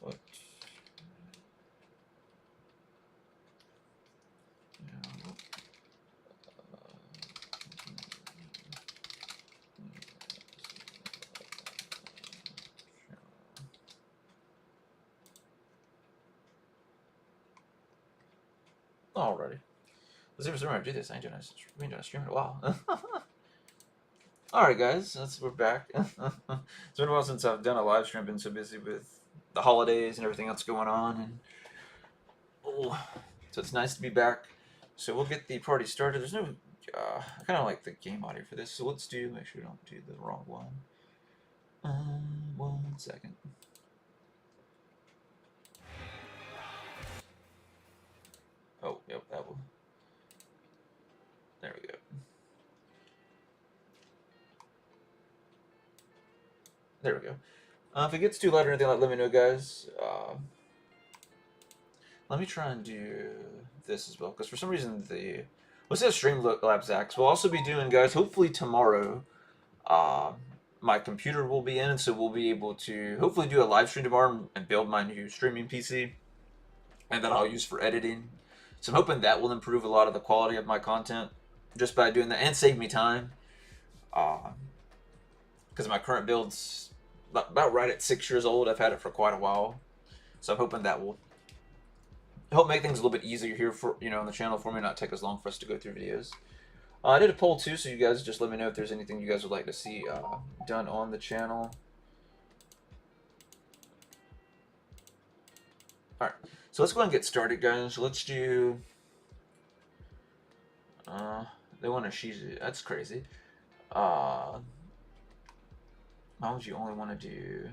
What? Alrighty. Let's see if I do this. I ain't doing a stream in a while. Alright, guys, we're back. It's been a while since I've done a live stream. I've been so busy with the holidays and everything else going on, and so it's nice to be back. So we'll get the party started. There's no, I kind of like the game audio for this, so let's make sure we don't do the wrong one. 1 second. Oh, yep, that will. There we go. There we go. If it gets too loud or anything, let me know, guys. Let me try and do this as well, because for some reason let's say Streamlabs X. We'll also be doing, guys, hopefully tomorrow. My computer will be in, so we'll be able to hopefully do a live stream tomorrow and build my new streaming PC, and that I'll use for editing. So I'm hoping that will improve a lot of the quality of my content just by doing that and save me time. Because my current build's about right at 6 years old. I've had it for quite a while, so I'm hoping that will help make things a little bit easier here for on the channel for me, not take as long for us to go through videos. I did a poll too, so you guys just let me know if there's anything you guys would like to see done on the channel. Alright, so let's go ahead and get started, guys. Let's do... they want a Shizu. That's crazy. Why would you only want to do...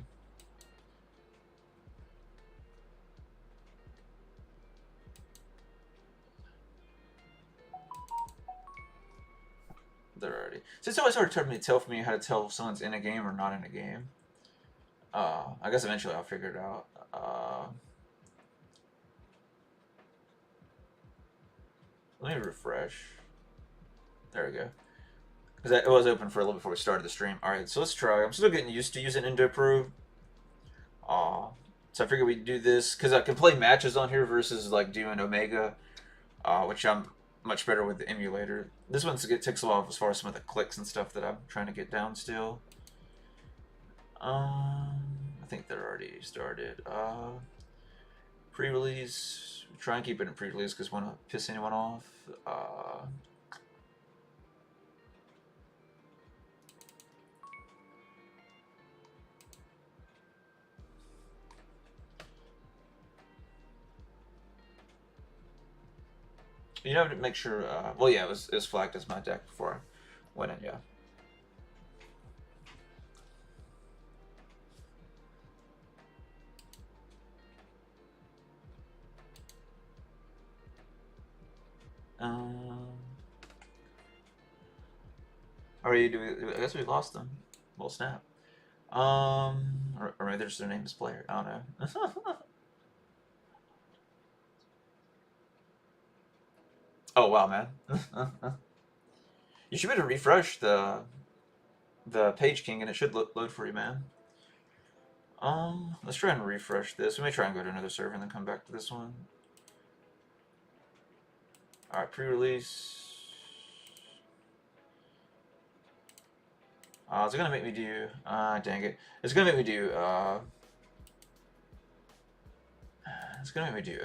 They're already... So it's always hard to tell for me how to tell if someone's in a game or not in a game. I guess eventually I'll figure it out. Let me refresh. There we go. Because it was open for a little before we started the stream. Alright, so let's try. I'm still getting used to using IndoPro. So I figured we'd do this because I can play matches on here versus like doing Omega, which I'm much better with the emulator. This one takes a while as far as some of the clicks and stuff that I'm trying to get down still. I think they're already started. Pre-release. Try and keep it in pre-release because we don't want to piss anyone off. You have to make sure. Well, yeah, it was flagged as my deck before I went in. Yeah. I guess we lost them. Well, snap. Or maybe there's their name as player. I don't know. Oh wow, man. You should be able to refresh the Page King and it should load for you, man. Let's try and refresh this. We may try and go to another server and then come back to this one. Alright, pre-release. Is it gonna make me do dang it. It's gonna make me do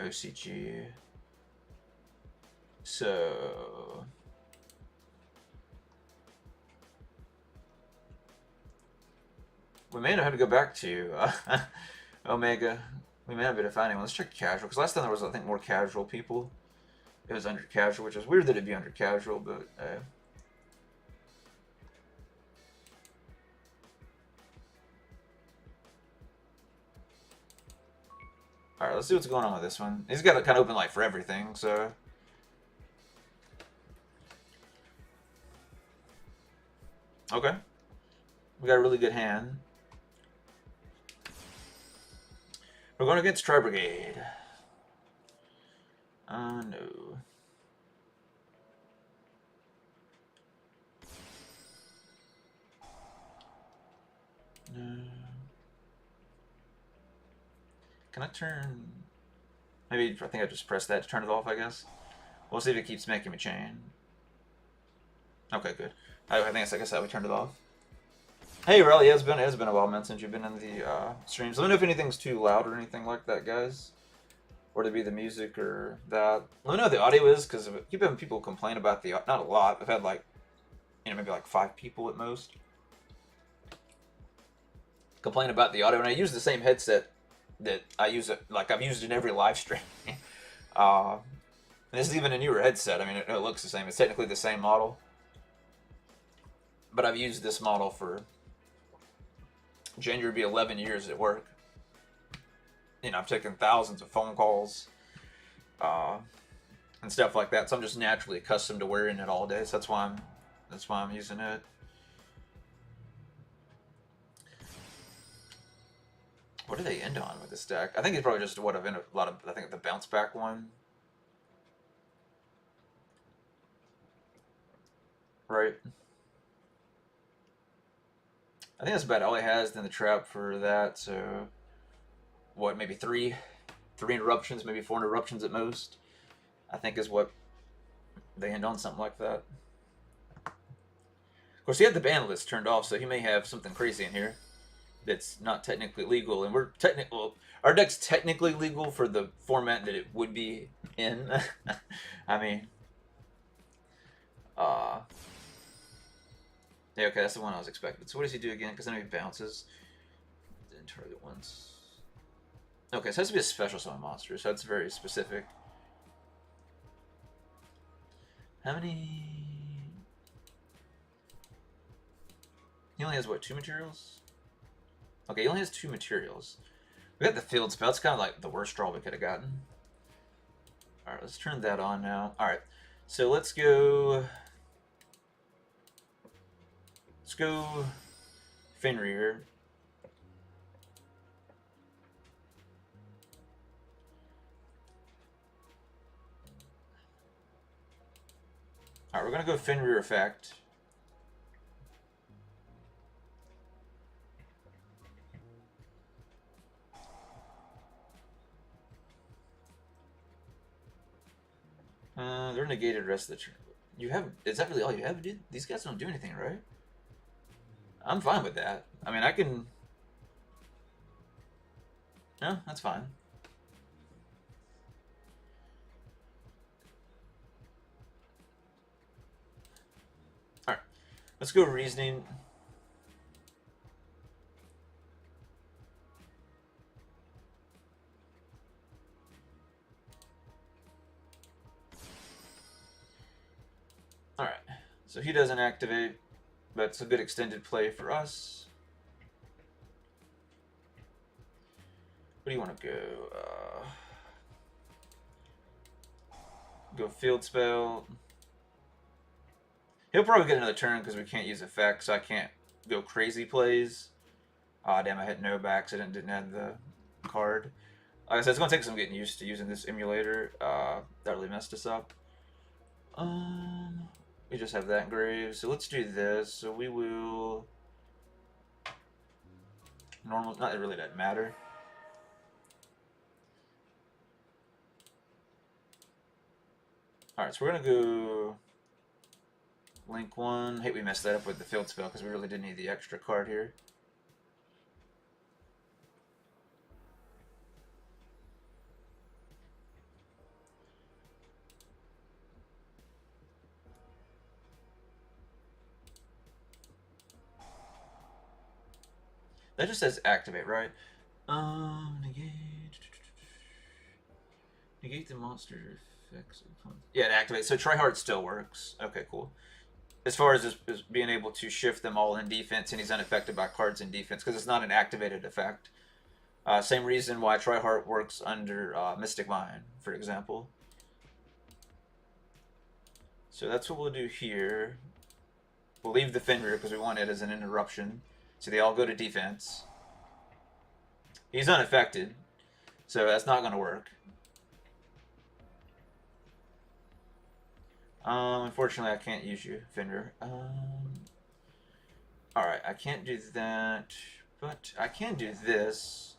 OCG. So we may not have to go back to Omega. We may not be able to find anyone. Let's check casual, because last time there was, I think, more casual people. It was under casual, which is weird that it'd be under casual, but alright, let's see what's going on with this one. He's got a kind of open light for everything, so... Okay. We got a really good hand. We're going against Tri-Brigade. No. No. can I turn... Maybe, I think I just pressed that to turn it off, I guess. We'll see if it keeps making me chain. Okay, good. I think it's, like I said, we turned it off. Hey, Riley, yeah, it has been a while, man, since you've been in the streams. Let me know if anything's too loud or anything like that, guys. Or to be the music or that. Let me know what the audio is, because keep having people complain about the... Not a lot. I've had, like, you know, maybe like 5 people at most complain about the audio. And I use the same headset that I use it, like I've used in every live stream. This is even a newer headset. I mean, it looks the same. It's technically the same model. But I've used this model for... January will be 11 years at work. You know, I've taken thousands of phone calls and stuff like that. So I'm just naturally accustomed to wearing it all day. So that's why I'm using it. What do they end on with this deck? I think it's probably just what I've ended a lot of. I think the bounce back one, right? I think that's about all he has in the trap for that. So, what? Maybe three interruptions, maybe 4 interruptions at most. I think is what they end on, something like that. Of course, he had the ban list turned off, so he may have something crazy in here that's not technically legal, and our deck's technically legal for the format that it would be in. I mean, yeah, okay, that's the one I was expecting. So what does he do again? Because I know he bounces. Didn't target once. Okay, so it has to be a special summon monster, so that's very specific. How many... He only has, what, 2 materials? Okay, he only has 2 materials. We got the field spell. It's kind of like the worst draw we could have gotten. Alright, let's turn that on now. Alright, so let's go... Let's go Fenrir. Alright, we're going to go Fenrir effect. They're negated rest of the turn. You have... Is that really all you have, dude? These guys don't do anything, right? I'm fine with that. I mean, I can... No, that's fine. Alright. Let's go reasoning. Alright. So he doesn't activate. That's a good extended play for us. What do you want to go? Go field spell. He'll probably get another turn because we can't use effects, so I can't go crazy plays. Ah, damn, I hit no by accident, didn't add the card. Like I said, it's going to take some getting used to using this emulator. That really messed us up. We just have that engraved, so let's do this. So we will... Normal, not it really doesn't matter. Alright, so we're going to go... Link 1. Hey, we messed that up with the field spell because we really did need the extra card here. That just says activate, right? Negate the monster effects. Yeah, it activates. So tryhard still works. Okay, cool. As far as being able to shift them all in defense, and he's unaffected by cards in defense because it's not an activated effect. Same reason why tryhard works under Mystic Mind, for example. So that's what we'll do here. We'll leave the Fenrir because we want it as an interruption. So they all go to defense. He's unaffected, so that's not going to work. Unfortunately, I can't use you, Fenrir. Alright, I can't do that, but I can do this.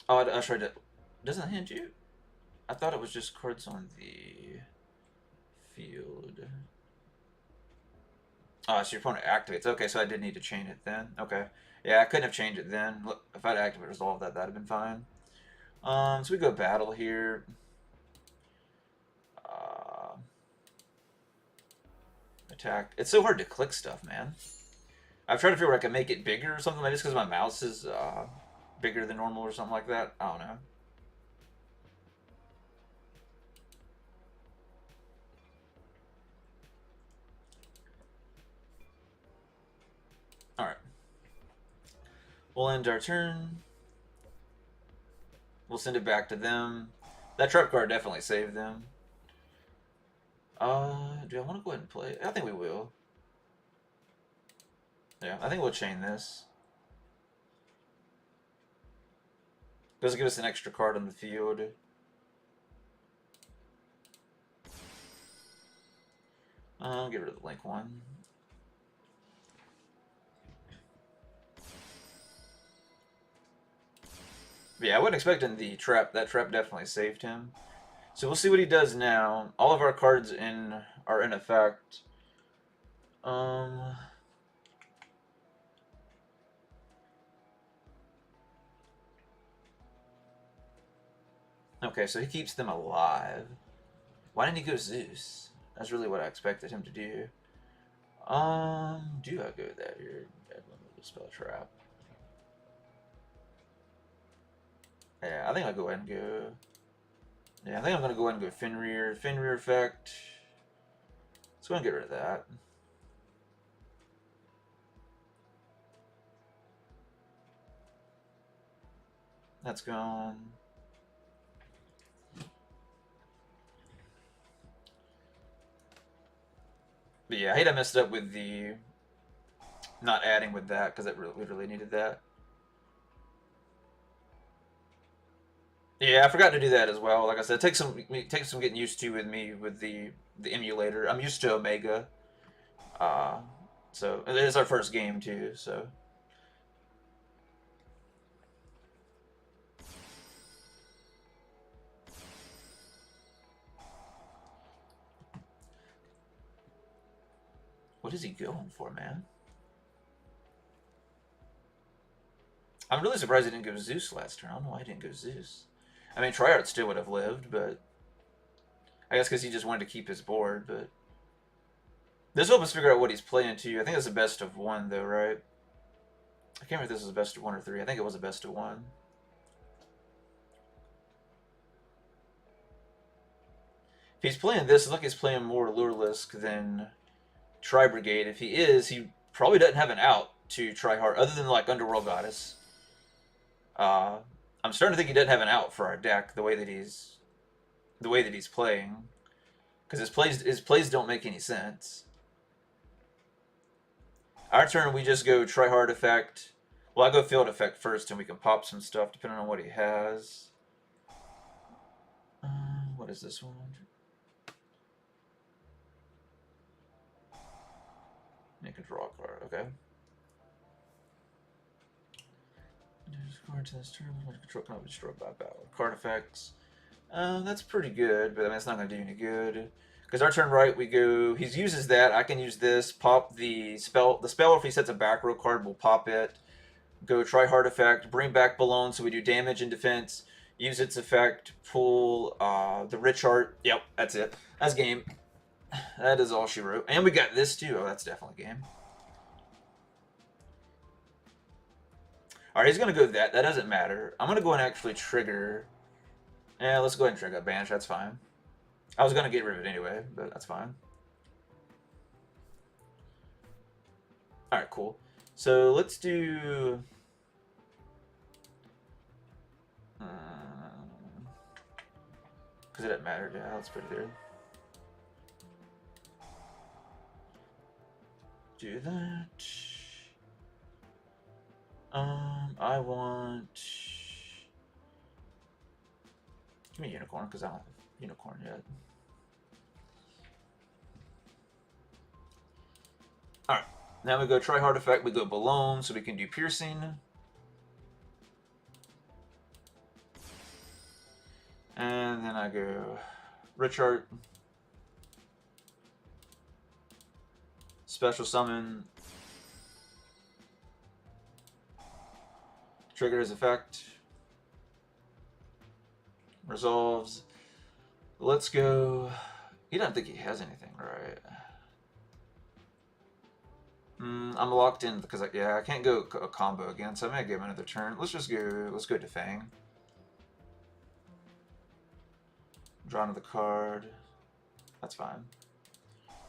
Oh, I tried to. Doesn't hand you? I thought it was just cards on the field. Oh, so your opponent activates. Okay, so I did need to chain it then. Okay. Yeah, I couldn't have changed it then. Look, if I'd activate resolve that, that'd have been fine. So we go battle here. Uh, attack. It's so hard to click stuff, man. I've tried to figure out I can make it bigger or something, like just because my mouse is bigger than normal or something like that. I don't know. Alright. We'll end our turn. We'll send it back to them. That trap card definitely saved them. Do I want to go ahead and play? I think we will. Yeah, I think we'll chain this. Does give us an extra card on the field. I'll get rid of the link one. But yeah, I wasn't expecting the trap. That trap definitely saved him. So we'll see what he does now. All of our cards are in effect. Okay, so he keeps them alive. Why didn't he go Zeus? That's really what I expected him to do. Do I go that here? Spell trap. Yeah, I think I'll go ahead and go. Yeah, I think I'm gonna go ahead and go Fenrir. Fenrir effect. Let's go ahead and get rid of that. That's gone. But yeah, I hate I messed up with the not adding with that because we really needed that. Yeah, I forgot to do that as well. Like I said, take some getting used to with me with the emulator. I'm used to Omega, uh, so it is our first game too. So what is he going for, man? I'm really surprised he didn't go Zeus last turn. I don't know why he didn't go Zeus. I mean, Triart still would have lived, but I guess because he just wanted to keep his board. But this will help us figure out what he's playing too. I think it's a best of one, though, right? I can't remember if this was a best of one or three. I think it was a best of one. If he's playing this, it's like he's playing more Lurlisk than Tri Brigade. If he is, he probably doesn't have an out to try hard, other than like Underworld Goddess. I'm starting to think he doesn't have an out for our deck the way that he's playing, because his plays don't make any sense. Our turn, we just go try hard effect. Well, I go field effect first, and we can pop some stuff depending on what he has. What is this one? Make a draw card. Okay. Card to this turn. Control cannot be destroyed by battle. Card effects. That's pretty good, but I mean, it's not going to do any good. Because our turn right, we go. He uses that. I can use this. Pop the spell. The spell, if he sets a back row card, will pop it. Go try hard effect. Bring back Balloon, so we do damage and defense. Use its effect. Pull the rich art. Yep, that's it. That's game. That is all she wrote. And we got this too. Oh, that's definitely game. Alright, he's going to go that. That doesn't matter. I'm going to go and actually trigger. Yeah, let's go ahead and trigger Banish. That's fine. I was going to get rid of it anyway, but that's fine. Alright, cool. So let's do... Because it doesn't matter. Yeah, that's pretty good. Do that. I want... Give me a unicorn, because I don't have a unicorn yet. Alright, now we go try hard effect, we go Balloon, so we can do piercing. And then I go Richard. Special summon. Trigger his effect. Resolves. Let's go. He doesn't think he has anything, right? I'm locked in because I can't go a combo again, so I'm gonna give him another turn. Let's go Defang. Draw another card. That's fine.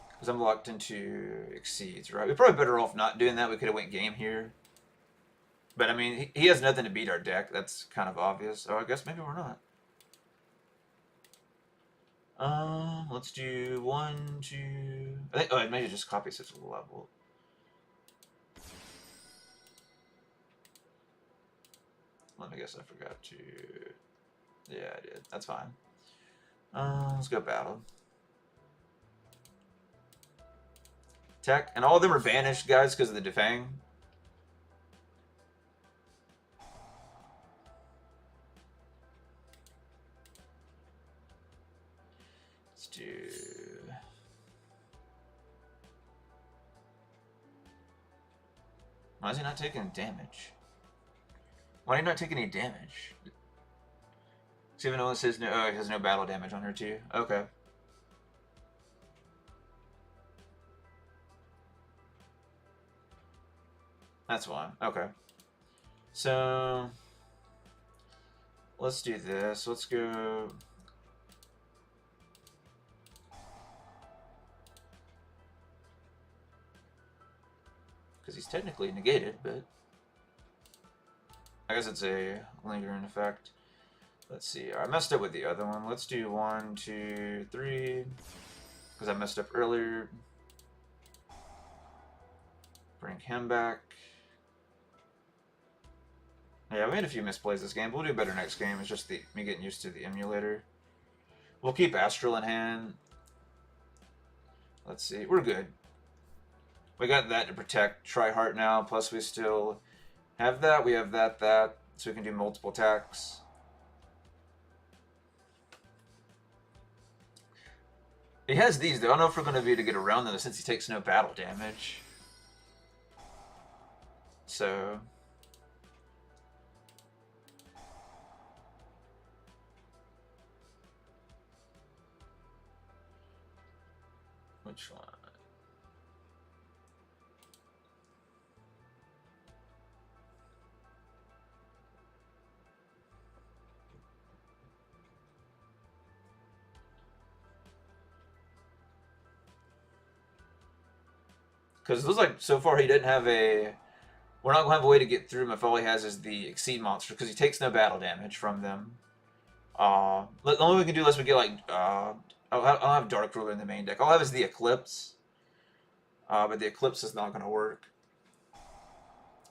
Because I'm locked into Exceeds, right? We're probably better off not doing that. We could have went game here. But I mean, he has nothing to beat our deck. That's kind of obvious. Oh, I guess maybe we're not. Let's do 1, 2. I think. Oh, it maybe just copy such a level. Let me guess. I forgot to. Yeah, I did. That's fine. Let's go battle. Tech, and all of them are banished, guys, because of the Defang. Let's do. Why is he not taking damage? Why are you not taking any damage? Even though it says no, it has no battle damage on her too. Okay. That's fine. Okay. So let's do this. Let's go. Because he's technically negated, but I guess it's a lingering effect. Let's see. I messed up with the other one. Let's do 1, 2, 3. Because I messed up earlier. Bring him back. Yeah, we made a few misplays this game, but we'll do better next game. It's just me getting used to the emulator. We'll keep Astral in hand. Let's see. We're good. We got that to protect Tri-Heart now, plus we still have that. We have that, so we can do multiple attacks. He has these, though. I don't know if we're going to be able to get around them since he takes no battle damage. So... which one? Because it looks like so far he didn't have a... We're not going to have a way to get through him if all he has is the Exceed monster, because he takes no battle damage from them. The only we can do unless we get, like... I'll have Dark Ruler in the main deck. All I have is the Eclipse. But the Eclipse is not going to work.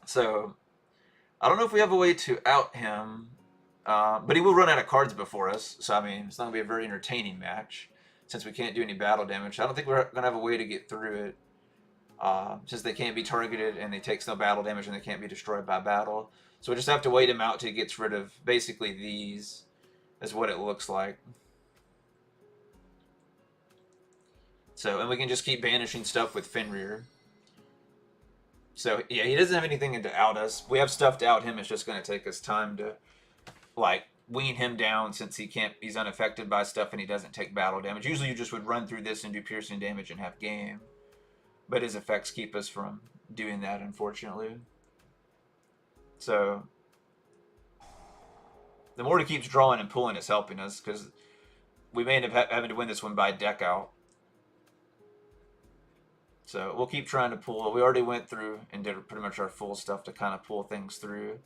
So, I don't know if we have a way to out him. But he will run out of cards before us. So, I mean, it's not going to be a very entertaining match. Since we can't do any battle damage. I don't think we're going to have a way to get through it. Since they can't be targeted and they take no battle damage and they can't be destroyed by battle. So we just have to wait him out till he gets rid of basically these. Is what it looks like. So, and we can just keep banishing stuff with Fenrir. So, yeah, he doesn't have anything to out us. We have stuff to out him. It's just going to take us time to, like, wean him down since he's unaffected by stuff and he doesn't take battle damage. Usually you just would run through this and do piercing damage and have game. But his effects keep us from doing that, unfortunately. So, the more he keeps drawing and pulling is helping us, because we may end up having to win this one by deck out. So, we'll keep trying to pull. We already went through and did pretty much our full stuff to kind of pull things through.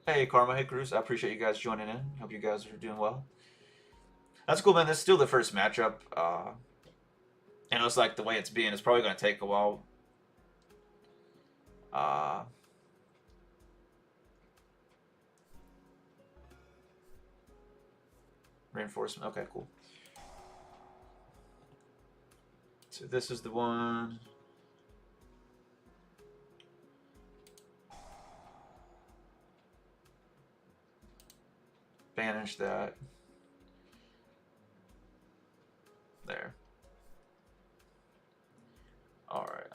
Hey, Karma. Hey, Cruz. I appreciate you guys joining in. Hope you guys are doing well. That's cool, man. This is still the first matchup. And it looks like the way it's being, it's probably going to take a while. Reinforcement. Okay, cool. So this is the one. banish that. There. Alright,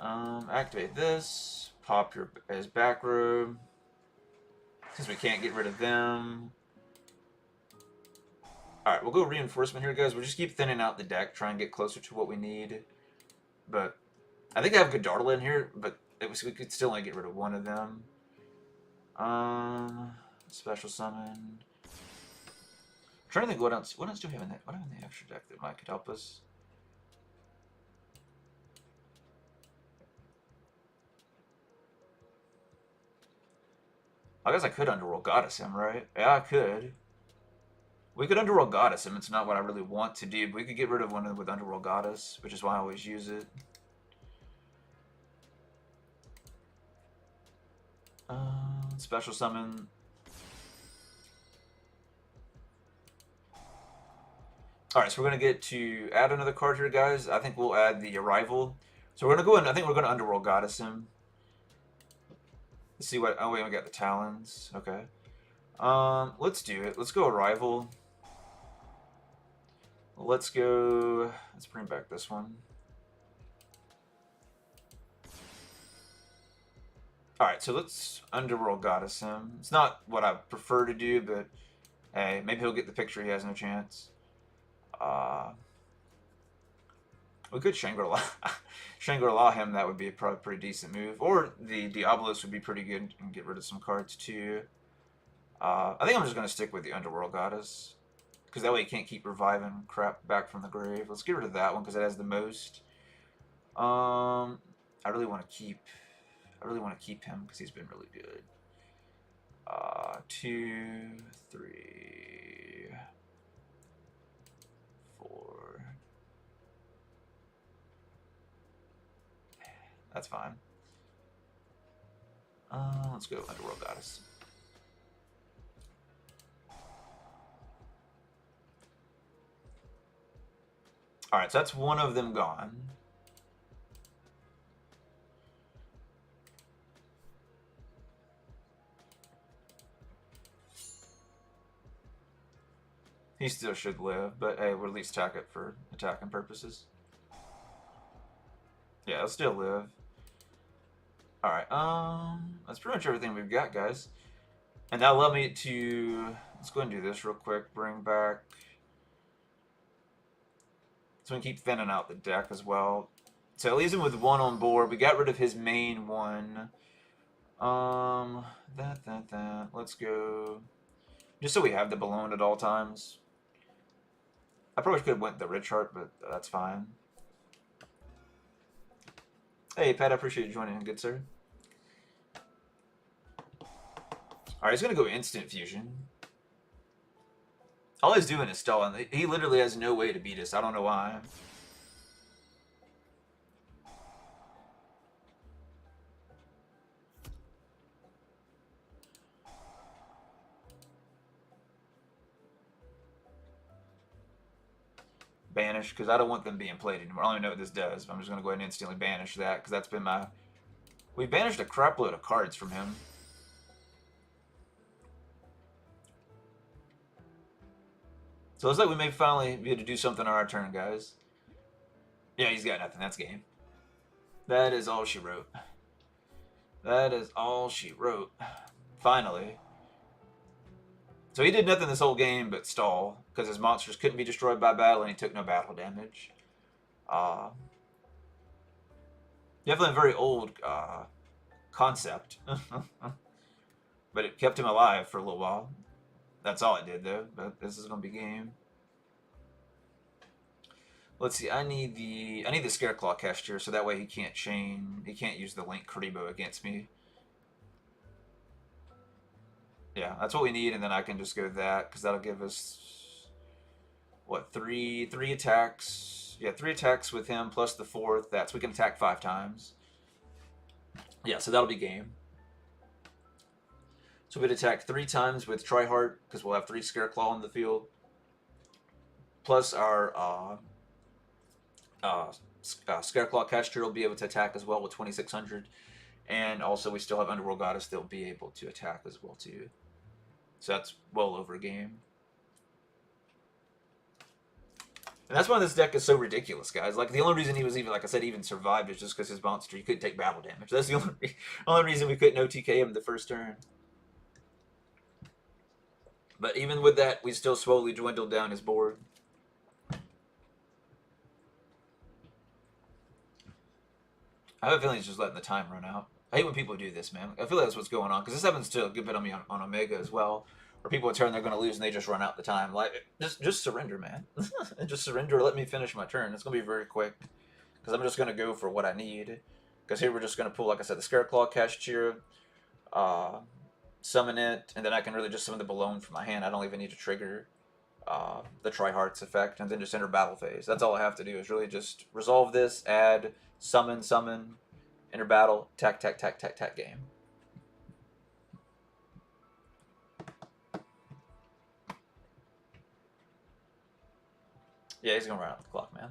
activate this. Pop your as back row. Since we can't get rid of them. Alright, we'll go reinforcement here, guys. We'll just keep thinning out the deck, try and get closer to what we need. But I think I have Goddarla in here, but we could still only get rid of one of them. Special summon. I'm trying to think what else do we have in that? What do we have in the extra deck that might could help us? I guess I could Underworld Goddess him, right? Yeah, I could. We could Underworld Goddess him. It's not what I really want to do, but we could get rid of one with Underworld Goddess, which is why I always use it. Special summon. Alright, so we're going to get to add another card here, guys. I think we'll add the Arrival. So we're going to go in, I think we're going to Underworld Goddess him. Let's see what... Oh, wait, we got the Talons. Okay. Let's do it. Let's go Arrival. Let's go... Let's bring back this one. Alright, so let's Underworld Goddess him. It's not what I prefer to do, but... Hey, maybe he'll get the picture. He has no chance. We could Shangri-La. Shangri-La him, that would be probably a pretty decent move. Or the Diablos would be pretty good and get rid of some cards too. I think I'm just going to stick with the Underworld Goddess. Because that way you can't keep reviving crap back from the grave. Let's get rid of that one because it has the most. I really want to keep him because he's been really good. 2, 3, 4. That's fine. Let's go Underworld Goddess. Alright, so that's one of them gone. He still should live, but hey, we'll at least attack it for attacking purposes. Yeah, it'll still live. Alright, that's pretty much everything we've got, guys. And now let me to... Let's go ahead and do this real quick. Bring back... So we can keep thinning out the deck as well. So it leaves him with one on board. We got rid of his main one. Let's go... Just so we have the balloon at all times. I probably could have went the Rich Heart, but that's fine. Hey, Pat, I appreciate you joining in, good sir. Alright, he's going to go Instant Fusion. All he's doing is stalling. He literally has no way to beat us. I don't know why. Banish, because I don't want them being played anymore. I don't even know what this does, but I'm just going to go ahead and instantly banish that, because that's been my... We banished a crap load of cards from him. So it looks like we may finally be able to do something on our turn, guys. Yeah, he's got nothing. That's game. That is all she wrote. That is all she wrote. Finally. So he did nothing this whole game but stall, because his monsters couldn't be destroyed by battle, and he took no battle damage. Definitely a very old concept. But it kept him alive for a little while. That's all it did, though. But this is going to be game. Let's see. I need the Scareclaw Kashtira, so that way he can't chain. He can't use the Link Karibo against me. Yeah, that's what we need, and then I can just go that, because that'll give us, what, three attacks? Yeah, 3 attacks with him, plus the 4th. That's, we can attack 5 times. Yeah, so that'll be game. So we'd attack 3 times with Triheart, because we'll have 3 Scareclaw on the field. Plus our Scareclaw Kashtira will be able to attack as well with 2600. And also we still have Underworld Goddess that'll be able to attack as well too. So that's well over a game. And that's why this deck is so ridiculous, guys. Like, the only reason he was even, like I said, even survived is just because his monster, he couldn't take battle damage. That's the only reason we couldn't OTK him the first turn. But even with that, we still slowly dwindled down his board. I have a feeling he's just letting the time run out. I hate when people do this, man. I feel like that's what's going on. Because this happens to a good bit on me on Omega as well. Where people turn they're going to lose and they just run out the time. Like, just surrender, man. Just surrender. Let me finish my turn. It's going to be very quick. Because I'm just going to go for what I need. Because here we're just going to pull, like I said, the Scareclaw Kashtira. Summon it. And then I can really just summon the Balloon from my hand. I don't even need to trigger the Tri-Hearts effect. And then just enter battle phase. That's all I have to do is really just resolve this, add, summon, enter battle, tack, game. Yeah, he's gonna run out the clock, man.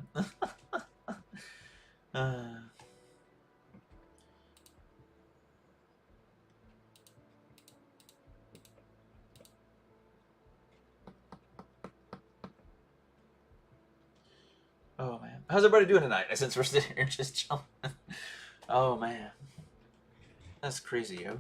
Oh man, how's everybody doing tonight? Since we're sitting here just chilling. Oh man, that's crazy, yo.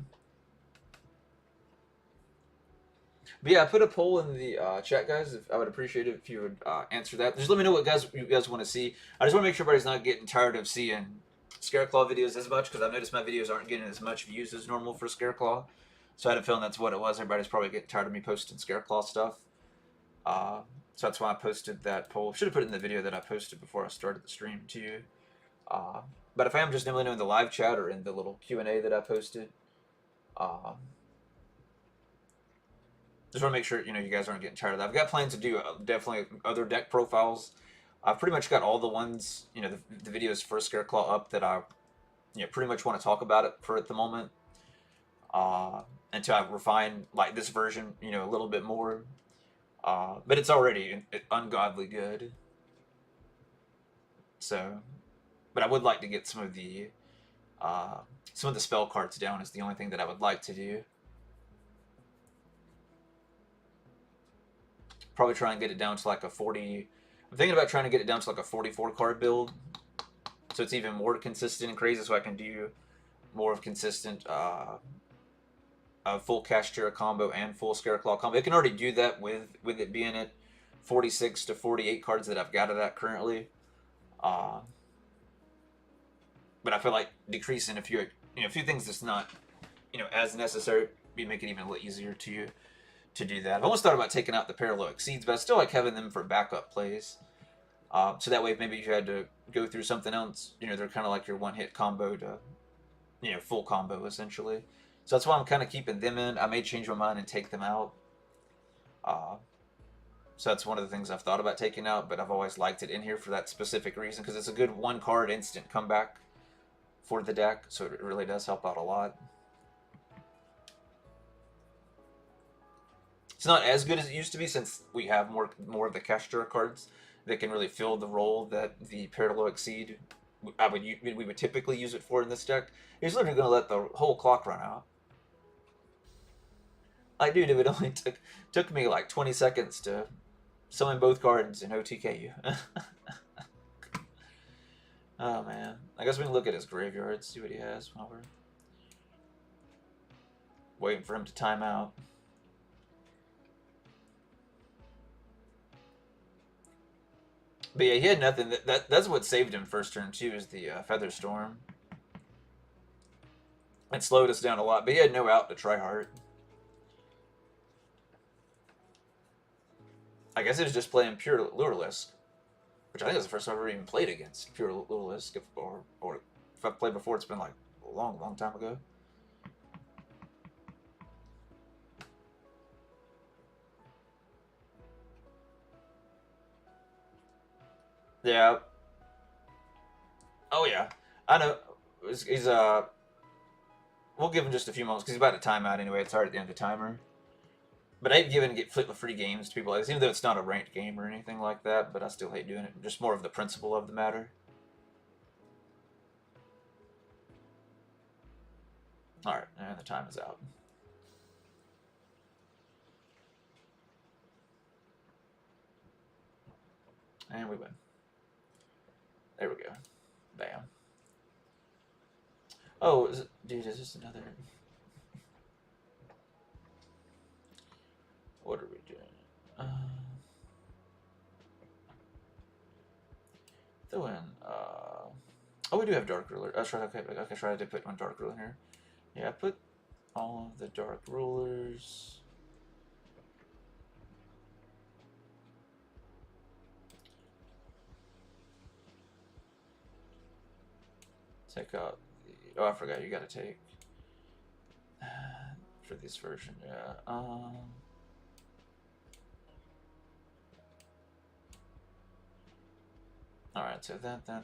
But yeah, I put a poll in the chat, guys. I would appreciate it if you would answer that. Just let me know what you guys want to see. I just want to make sure everybody's not getting tired of seeing Scareclaw videos as much, because I've noticed my videos aren't getting as much views as normal for Scareclaw. So I had a feeling that's what it was. Everybody's probably getting tired of me posting Scareclaw stuff. So that's why I posted that poll. Should have put it in the video that I posted before I started the stream too. But if I am just letting know in the live chat or in the little Q&A that I posted, just want to make sure, you guys aren't getting tired of that. I've got plans to do definitely other deck profiles. I've pretty much got all the ones, the videos for Scareclaw up that I, pretty much want to talk about it for at the moment. Until I refine, like, this version, a little bit more. But it's already ungodly good. So, but I would like to get some of the spell cards down is the only thing that I would like to do. Probably try and get it down to like a 40. I'm thinking about trying to get it down to like a 44 card build, so it's even more consistent and crazy. So I can do more of consistent full Kashtira combo and full Scareclaw combo. It can already do that with it being at 46 to 48 cards that I've got it at currently. But I feel like decreasing a few things that's not as necessary, be make it even a little easier to do that. I've almost thought about taking out the Parallel Exceeds, but I still like having them for backup plays. So that way, maybe if you had to go through something else, they're kind of like your one-hit combo to, full combo, essentially. So that's why I'm kind of keeping them in. I may change my mind and take them out. So that's one of the things I've thought about taking out, but I've always liked it in here for that specific reason, because it's a good one-card instant comeback for the deck, so it really does help out a lot. It's not as good as it used to be, since we have more of the Kashtira cards that can really fill the role that the Parallel Exceed we would typically use it for in this deck. He's literally going to let the whole clock run out. Like, dude, if it only took me like 20 seconds to summon both cards and OTK you. Oh man, I guess we can look at his graveyard, see what he has while we're waiting for him to time out. But yeah, he had nothing. That's what saved him first turn too, is the Feather Storm. It slowed us down a lot, but he had no out to try hard. I guess he was just playing pure Lurelisk, which I think is the first time I've ever even played against pure Lurelisk, or if I've played before, it's been like a long time ago. Yeah. Oh yeah, I know. He's we'll give him just a few moments because he's about to time out anyway. It's already at the end of the timer. But I hate giving free games to people like this, even though it's not a ranked game or anything like that. But I still hate doing it. Just more of the principle of the matter. All right, and the time is out. And we win. There we go. Bam. Oh, dude, is this another... What are we doing? Throw in, oh, we do have dark ruler. That's right, okay, try to put one dark ruler in here. Yeah, put all of the dark rulers. Take out the... Oh, I forgot, you gotta take... For this version, yeah. Alright, so that. I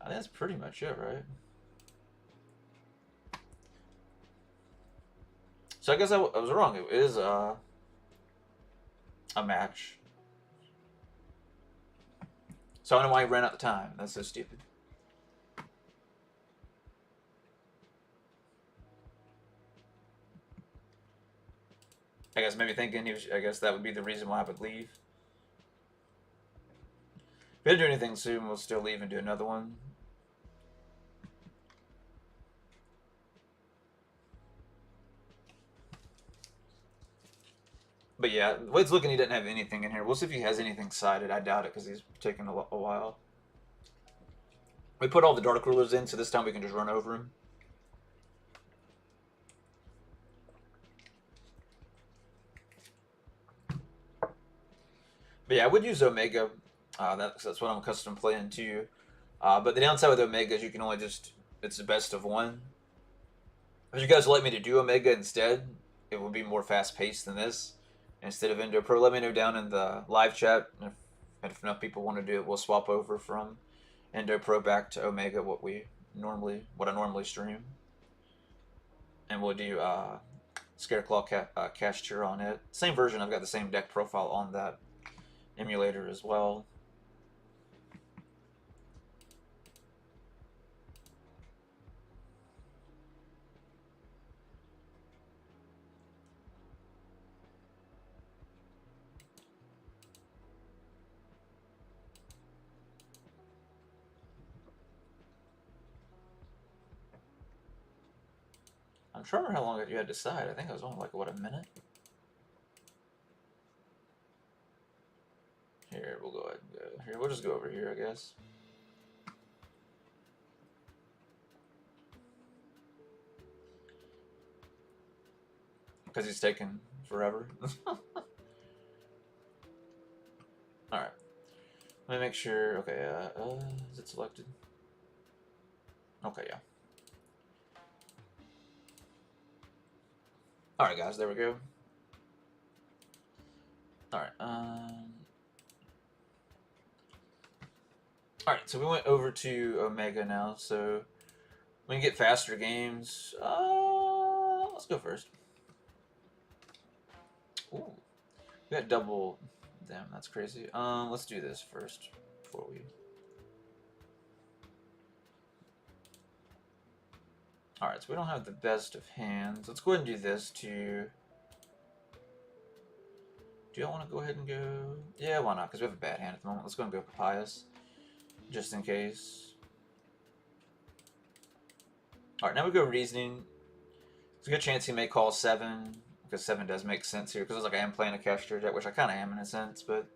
think that's pretty much it, right? So I guess I was wrong. It is a match. So I don't know why he ran out the time. That's so stupid. I guess maybe thinking he was, I guess that would be the reason why I would leave. If we don't do anything soon, we'll still leave and do another one. But yeah, the way it's looking, he doesn't have anything in here. We'll see if he has anything sided. I doubt it because he's taking a while. We put all the dark rulers in, so this time we can just run over him. But yeah, I would use Omega. That's what I'm custom playing too. But the downside with Omega is you can only just... It's the best of one. If you guys would like me to do Omega instead, it would be more fast-paced than this. Instead of Endo Pro, let me know down in the live chat. If enough people want to do it, we'll swap over from Endo Pro back to Omega, what I normally stream. And we'll do Scareclaw Kashtira on it. Same version, I've got the same deck profile on that emulator as well. I'm trying to remember how long you had to decide. I think it was only like, what, a minute? Here, we'll go ahead and go. Here, we'll just go over here, I guess. Because he's taking forever. Alright. Let me make sure. Okay, is it selected? Okay, yeah. Alright, guys, there we go. Alright, Alright, so we went over to Omega now, so we can get faster games. Let's go first. Ooh, we got double. Damn, that's crazy. Let's do this first before we... Alright, so we don't have the best of hands. Let's go ahead and do this to... Do y'all want to go ahead and go... Yeah, why not? Because we have a bad hand at the moment. Let's go and go Papyrus. Just in case. Alright, now we go Reasoning. There's a good chance he may call 7. Because 7 does make sense here. Because it's like I am playing a Kashtira deck, which I kind of am in a sense, but...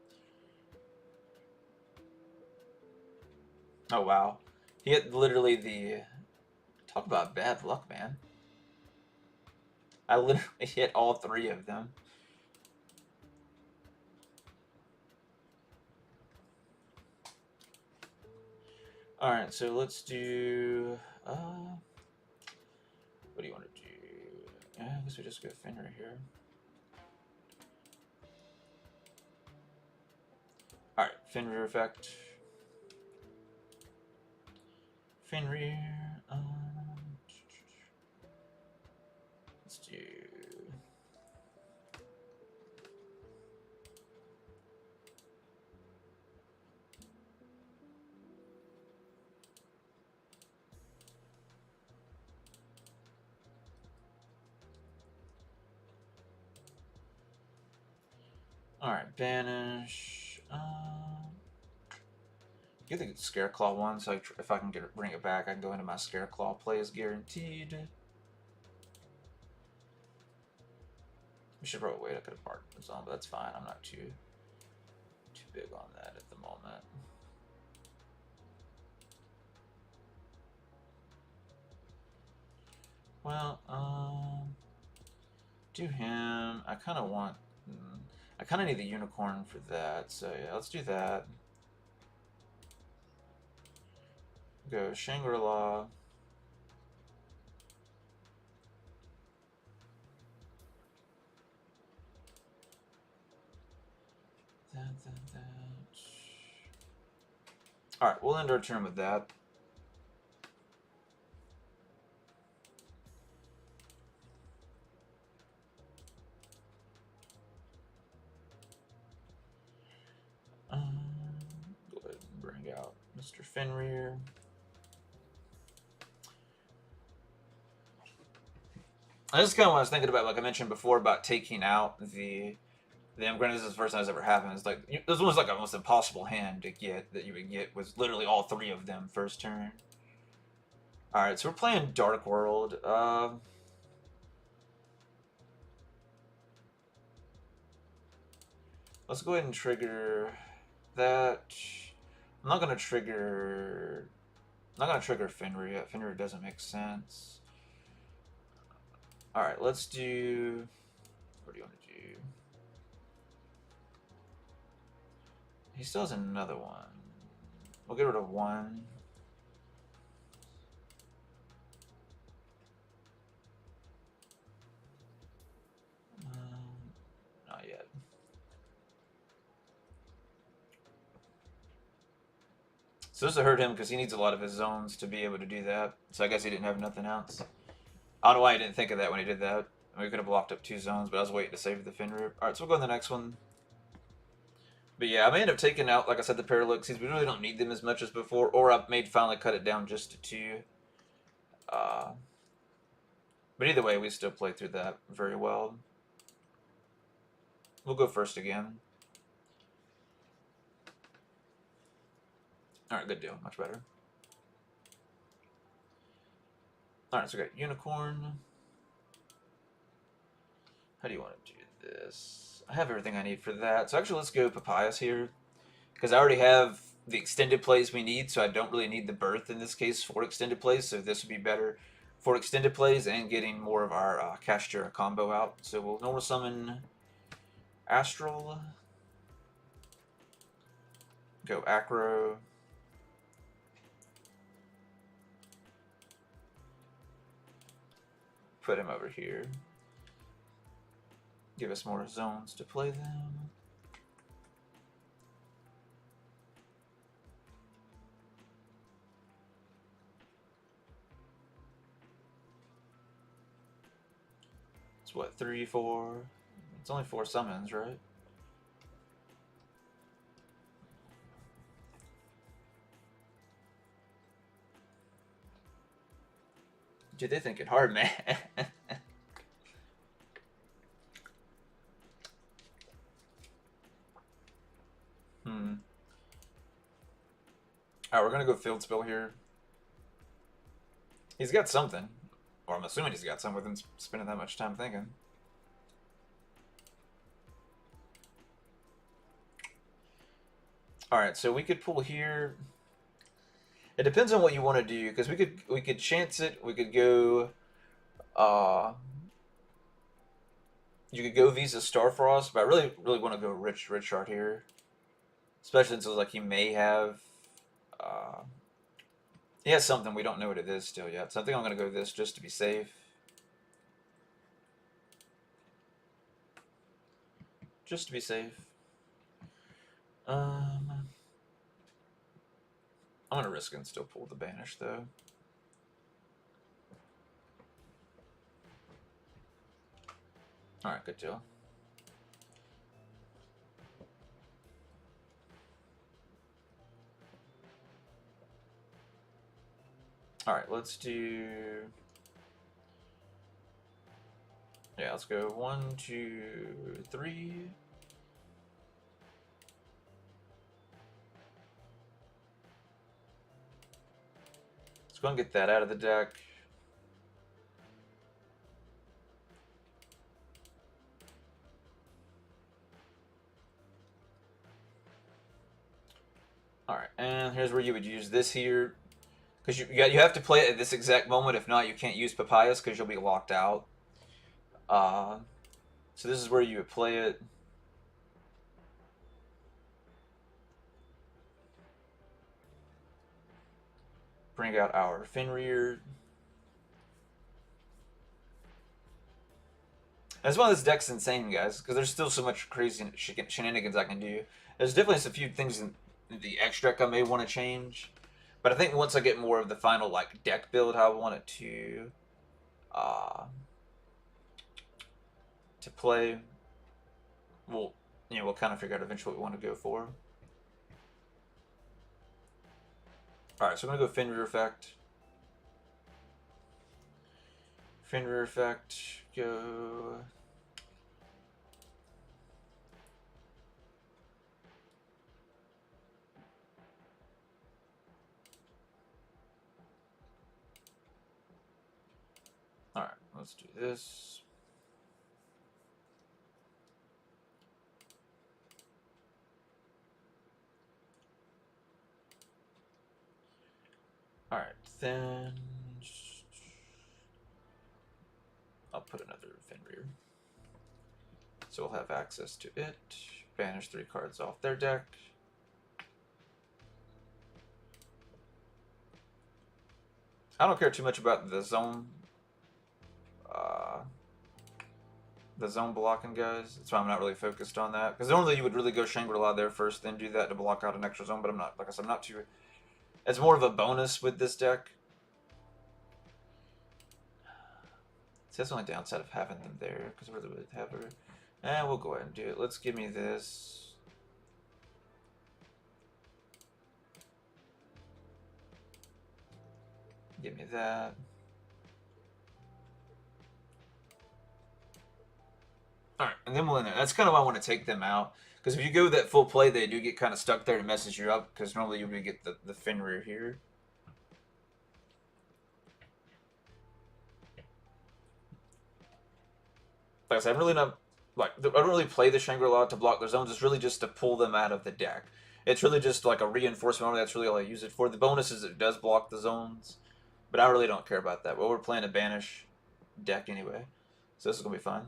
Oh, wow. He hit literally the... Talk about bad luck, man. I literally hit all 3 of them. Alright, so let's do... what do you want to do? Yeah, I guess we just go Fenrir here. Alright, Fenrir effect. Fenrir... let's do... Alright, banish. Get the Scareclaw one, so if I can bring it back, I can go into my Scareclaw plays guaranteed. We should probably wait. I could have marked the zone, but that's fine. I'm not too big on that at the moment. Well, do him. I kind of want. I kind of need the unicorn for that. So yeah, let's do that. Go Shangri-La. That. Alright, we'll end our turn with that. Go ahead and bring out Mr. Fenrir. This is kind of what I was thinking about, like I mentioned before, about taking out the granted, this is the first time it's ever happened. It's like this was like a most impossible hand to get that you would get was literally all three of them first turn. All right, so we're playing Dark World. Let's go ahead and trigger that. I'm not gonna trigger Fenrir yet. Fenrir doesn't make sense. All right, let's do. What do you want to do? He still has another one. We'll get rid of one. Not yet. So this will hurt him because he needs a lot of his zones to be able to do that. So I guess he didn't have nothing else. I don't know why he didn't think of that when he did that. We could have blocked up 2 zones, but I was waiting to save the Fenrir. Alright, so we'll go to the next one. But yeah, I may end up taking out, like I said, the Paralyxies. We really don't need them as much as before. Or I may finally cut it down just to 2. But either way, we still play through that very well. We'll go first again. Alright, good deal. Much better. Alright, so we got Unicorn. How do you want to do this? I have everything I need for that. So actually, let's go Papayas here. Because I already have the extended plays we need, so I don't really need the Birth in this case for extended plays. So this would be better for extended plays and getting more of our Kashtira combo out. So we'll normal summon Astral. Go Acro. Put him over here. Give us more zones to play them. It's what, 3, 4? It's only 4 summons, right? Dude, they think it hard, man. Alright, we're gonna go field spell here. He's got something. Or I'm assuming he's got something with him spending that much time thinking. Alright, so we could pull here. It depends on what you want to do, because we could chance it, we could go you could go Visa Starfrost, but I really want to go Richard here. Especially since it like he may have he has something we don't know what it is still yet. So I think I'm gonna go this just to be safe. Just to be safe. I'm gonna risk it and still pull the banish though. Alright, good deal. Alright, let's do... Yeah, let's go 1, 2, 3. Let's go and get that out of the deck. Alright, and here's where you would use this here. Because you have to play it at this exact moment. If not, you can't use Papayas because you'll be locked out. So this is where you would play it. Bring out our Fenrir. That's why this deck's insane, guys, because there's still so much crazy shenanigans I can do. There's definitely a few things in the X deck I may want to change. But I think once I get more of the final like deck build, how I want it to play, we'll kind of figure out eventually what we want to go for. All right, so I'm gonna go Fenrir effect. Fenrir effect, go. All right, let's do this. All right, then I'll put another Fenrir. So we'll have access to it. Banish 3 cards off their deck. I don't care too much about the zone blocking, guys. That's why I'm not really focused on that. Because normally you would really go Shangri-La there first, then do that to block out an extra zone. But I'm not, like I said, I'm not too. It's more of a bonus with this deck. See, that's the only downside of having them there, because we're the have her. And we'll go ahead and do it. Let's give me this. Give me that. Alright, and then we'll end it. That's kind of why I want to take them out. Because if you go that full play, they do get kind of stuck there and messes you up. Because normally you would get the Fenrir here. Like I said, I'm really not... Like, I don't really play the Shangri-La to block their zones. It's really just to pull them out of the deck. It's really just like a reinforcement. That's really all I use it for. The bonus is it does block the zones. But I really don't care about that. Well, we're playing a banish deck anyway. So this is going to be fun.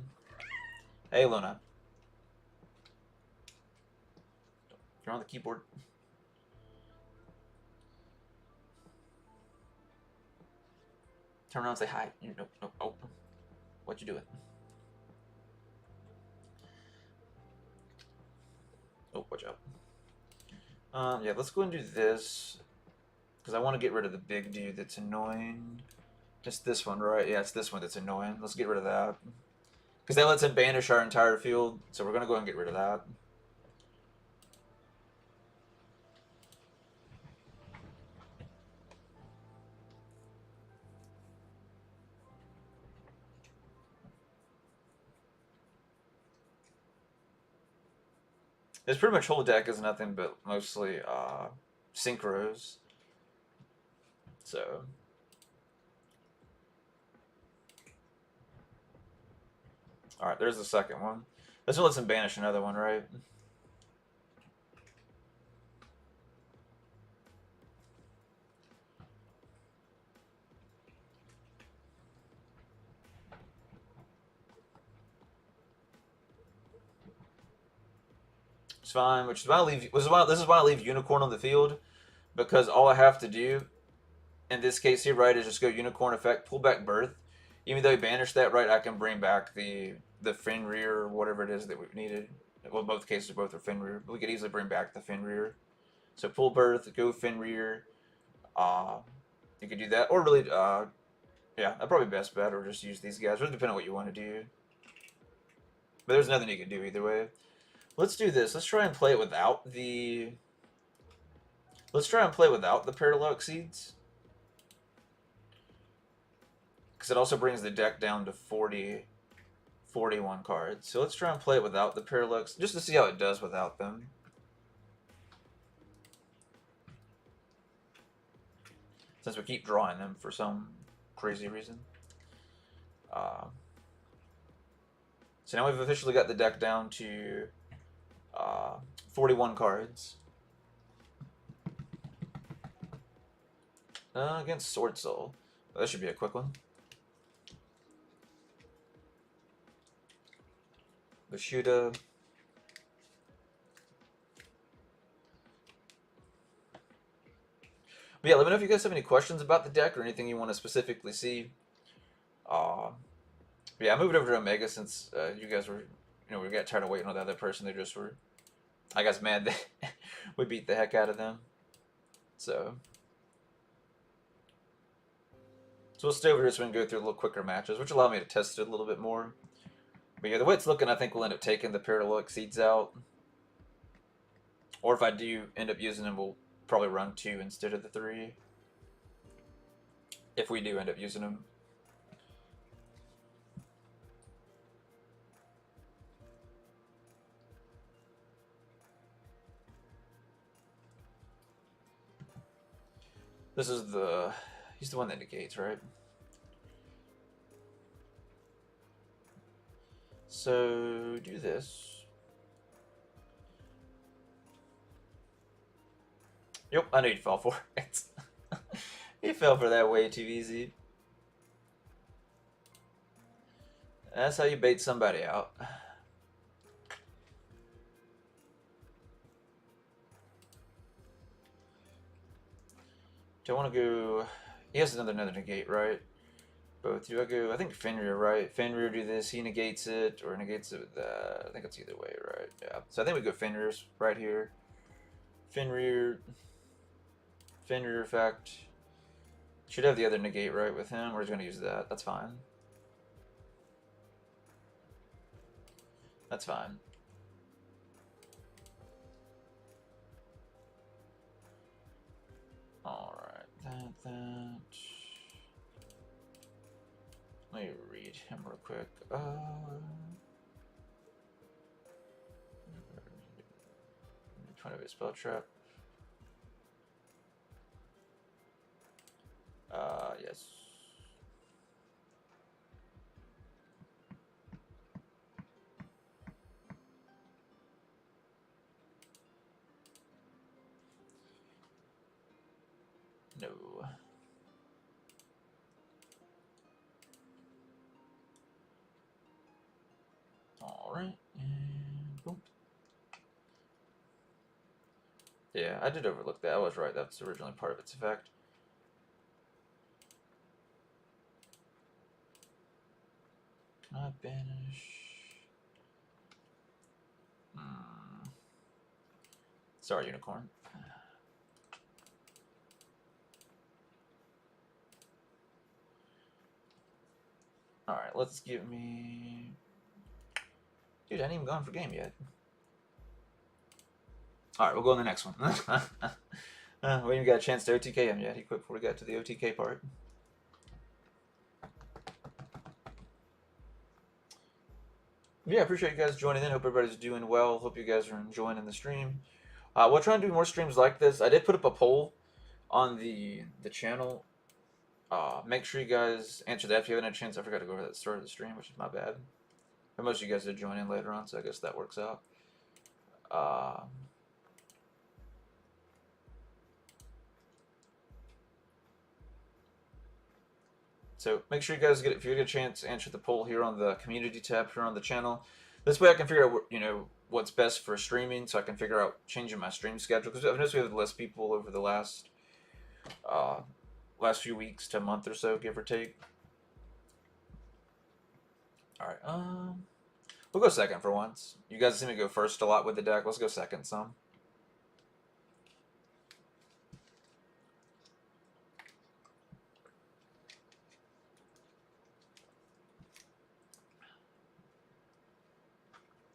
Hey, Luna. You're on the keyboard. Turn around and say hi. No, no, oh. What you doing? Oh, watch out. Yeah, let's go and do this. Because I want to get rid of the big dude that's annoying. Just this one, right? Yeah, it's this one that's annoying. Let's get rid of that. Because that lets him banish our entire field. So we're going to go and get rid of that. This pretty much whole deck is nothing but mostly synchros. So... Alright, there's the second one. This one lets him banish another one, right? It's fine, which is why I leave. This is why I leave Unicorn on the field, because all I have to do, in this case here, right, is just go Unicorn effect, pull back Birth. Even though he banished that, right, I can bring back the Fenrir or whatever it is that we needed. Well, both cases both are Fenrir, but we could easily bring back the Fenrir. So pull Birth, go Fenrir. You could do that, or really, yeah, that'd probably be best bet, or just use these guys. Really depending on what you want to do. But there's nothing you can do either way. Let's do this. Let's try and play it without the... Let's try and play without the Parallel Exceeds. Because it also brings the deck down to 41 cards. So let's try and play it without the Parallel, just to see how it does without them. since we keep drawing them for some crazy reason. So now we've officially got the deck down to 41 cards. Against Sword Soul. That should be a quick one. Vashuda. But yeah, let me know if you guys have any questions about the deck or anything you want to specifically see. But yeah, I moved over to Omega since you guys were, we got tired of waiting on the other person. They just were, I guess, mad that we beat the heck out of them. So we'll stay over here so we can go through a little quicker matches, which allow me to test it a little bit more. But yeah, the way it's looking, I think we'll end up taking the Parallel Exceeds out. Or if I do end up using them, we'll probably run 2 instead of the 3. If we do end up using them. This is the... He's the one that negates, right? So, do this. Yep, I knew you'd fall for it. He fell for that way too easy. That's how you bait somebody out. Do I want to go... He has another negate, right? Both. Do I go... I think Fenrir, right? Fenrir do this, he negates it, or negates it with that. I think it's either way, right? Yeah. So I think we go Fenrir's right here. Fenrir effect. Should have the other negate, right, with him. We're just going to use that. That's fine. That's fine. Alright, that. Let me read him real quick. Trying to be a spell trap. Yes. No. Alright, and boom. Yeah, I did overlook that. I was right. That's originally part of its effect. Can I banish? Sorry, Unicorn. Alright, let's give me... Dude, I ain't even gone for game yet. Alright, we'll go on the next one. We haven't even got a chance to OTK him yet. He quit before we got to the OTK part. Yeah, I appreciate you guys joining in. Hope everybody's doing well. Hope you guys are enjoying the stream. We'll try and do more streams like this. I did put up a poll on the channel. Make sure you guys answer that if you haven't had a chance. I forgot to go over that at the start of the stream, which is my bad. But most of you guys did join in later on, so I guess that works out. So make sure you guys if you get a chance, answer the poll here on the community tab here on the channel. This way I can figure out what's best for streaming, so I can figure out changing my stream schedule. Because I've noticed we have less people over the last few weeks to a month or so, give or take. All right, we'll go second for once. You guys seem to go first a lot with the deck. Let's go second some.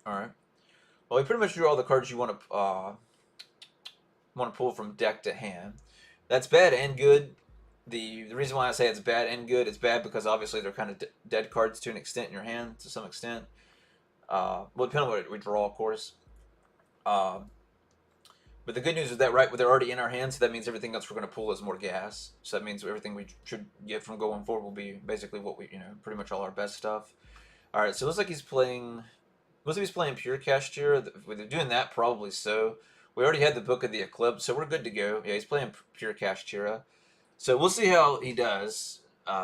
All right. Well, we pretty much drew all the cards you want to pull from deck to hand. That's bad and good. The reason why I say it's bad and good, it's bad because obviously they're kind of dead cards to an extent in your hand, to some extent. Well, depending on what we draw, of course. But But the good news is that they're already in our hands, so that means everything else we're going to pull is more gas. So that means everything we should get from going forward will be basically what we, pretty much all our best stuff. All right, so it looks like he's playing. Looks like he's playing pure Kashtira. If they're doing that, probably so. We already had the Book of the Eclipse, so we're good to go. Yeah, he's playing pure Kashtira. So we'll see how he does.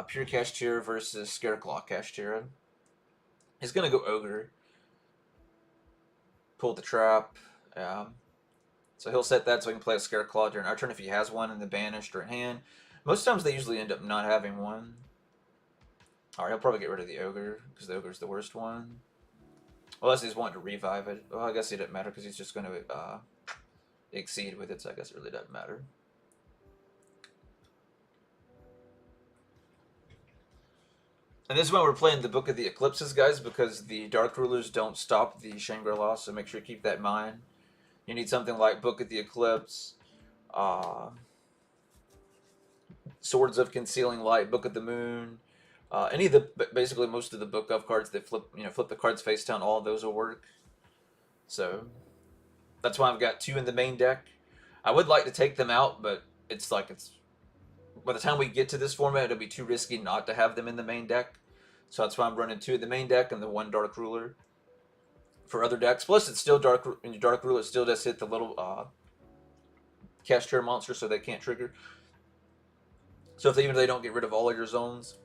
Pure Kashtira versus Scareclaw Kashtira. He's gonna go Ogre. Pull the trap. So he'll set that so he can play a Scareclaw during our turn if he has one in the banished or in hand. Most times they usually end up not having one. Alright, he'll probably get rid of the Ogre, because the Ogre's the worst one. Unless he's wanting to revive it. Well, I guess it doesn't matter, because he's just going to exceed with it, so I guess it really doesn't matter. And this is why we're playing the Book of the Eclipses, guys, because the Dark Rulers don't stop the Shangri-La, so make sure you keep that in mind. You need something like Book of the Eclipse, Swords of Concealing Light, Book of the Moon, any of the, basically most of the Book of cards that flip the cards face down, all of those will work. So that's why I've got 2 in the main deck. I would like to take them out, but it's by the time we get to this format, it'll be too risky not to have them in the main deck. So that's why I'm running 2 in the main deck and the 1 Dark Ruler for other decks. Plus, it's still Dark Ruler still does hit the little Kashtira monster, so they can't trigger. So even if they don't get rid of all of your zones,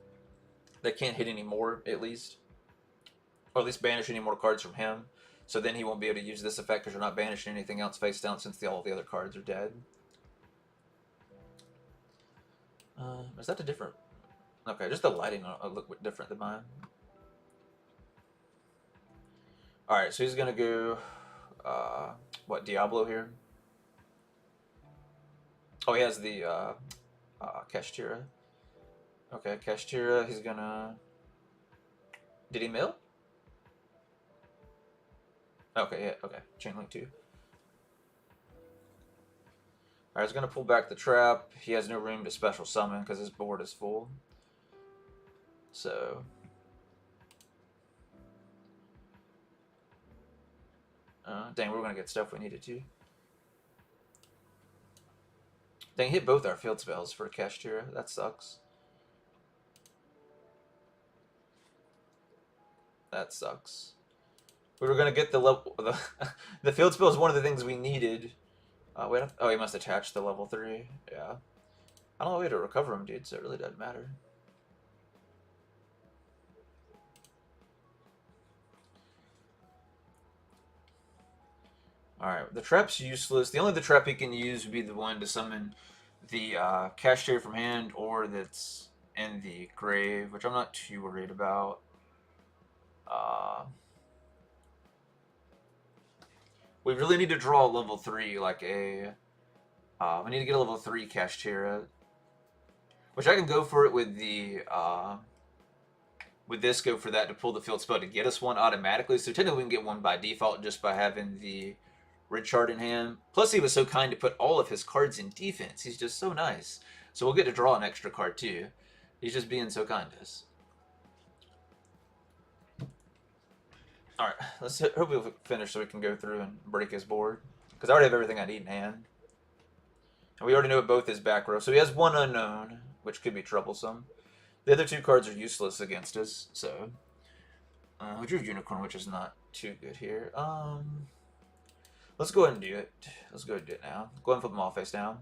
they can't hit any more, at least. Or at least banish any more cards from him. So then he won't be able to use this effect because you're not banishing anything else face down since all the other cards are dead. Is that a different... Okay, just the lighting look different than mine. Alright, so he's going to go... Diablo here? Oh, he has the Kashtira. Okay, Kashtira, he's going to... Did he mill? Okay, yeah, okay. Chainlink 2. Alright, he's going to pull back the trap. He has no room to special summon because his board is full. So... dang, we're going to get stuff we needed to. Dang, hit both our field spells for Kashtira. That sucks. That sucks. We were going to get the level... The field spell is one of the things we needed. Wait, oh, he must attach the level 3. Yeah. I don't know a way to recover him, dude, so it really doesn't matter. Alright, the trap's useless. The only trap he can use would be the one to summon the Kashtira from hand, or that's in the grave, which I'm not too worried about. We really need to draw a level 3, like a... we need to get a level 3 Kashtira. Which I can go for it with the... with this, go for that to pull the field spell to get us one automatically. So technically we can get one by default just by having the Richard in hand. Plus he was so kind to put all of his cards in defense. He's just so nice. So we'll get to draw an extra card too. He's just being so kind to us. Alright, let's hope we'll finish so we can go through and break his board. Because I already have everything I need in hand. And we already know both his back row. So he has one unknown, which could be troublesome. The other 2 cards are useless against us, so... we drew Unicorn, which is not too good here. Let's go ahead and do it. Let's go ahead and do it now. Go ahead and flip them all face down.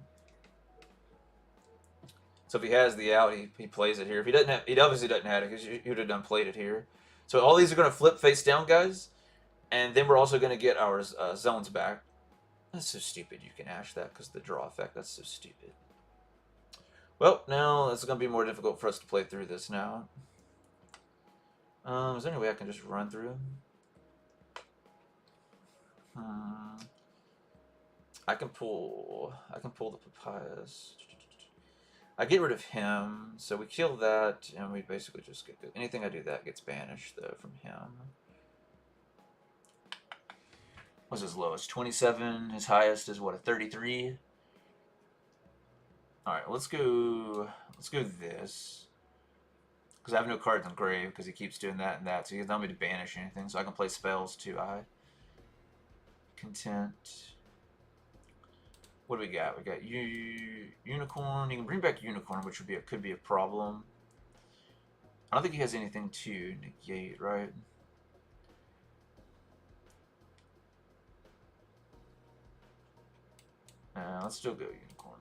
So if he has the out, he plays it here. If he doesn't have, he obviously doesn't have it because he would have done played it here. So all these are going to flip face down, guys. And then we're also going to get our zones back. That's so stupid you can ash that because of the draw effect. That's so stupid. Well, now it's going to be more difficult for us to play through this now. Is there any way I can just run through him? I can pull the Papyrus. I get rid of him, so we kill that, and we basically just get anything I do that gets banished though from him. What's his lowest? 27. His highest is what, a 33. All right, let's go this, because I have no cards on grave because he keeps doing that and that, so he doesn't want me to banish anything, so I can play spells too. Content. What do we got? We got Unicorn. You can bring back Unicorn, which could be a problem. I don't think he has anything to negate, right? Let's still go Unicorn.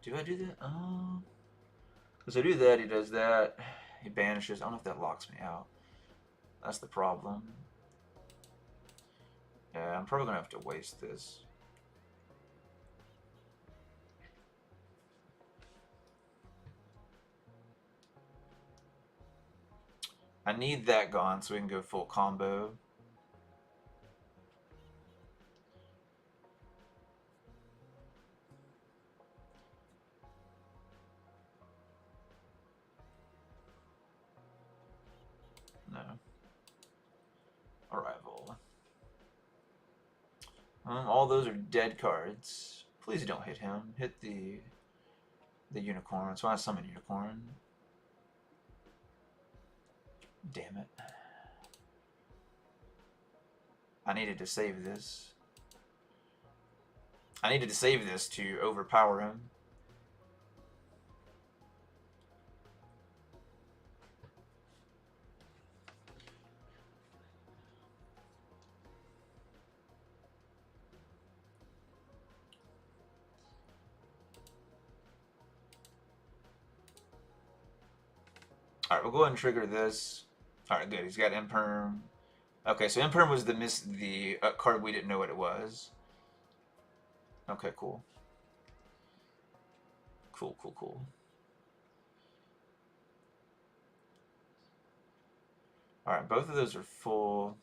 Do I do that? Because I do that, he does that. He banishes. I don't know if that locks me out. That's the problem. Yeah, I'm probably going to have to waste this. I need that gone so we can go full combo. No. Arrival. All those are dead cards. Please don't hit him. Hit the Unicorn. So I summon Unicorn. Damn it. I needed to save this. I needed to save this to overpower him. Alright, we'll go ahead and trigger this. Alright, good. He's got Imperm. Okay, so Imperm was the card we didn't know what it was. Okay, cool. Cool. Alright, both of those are full.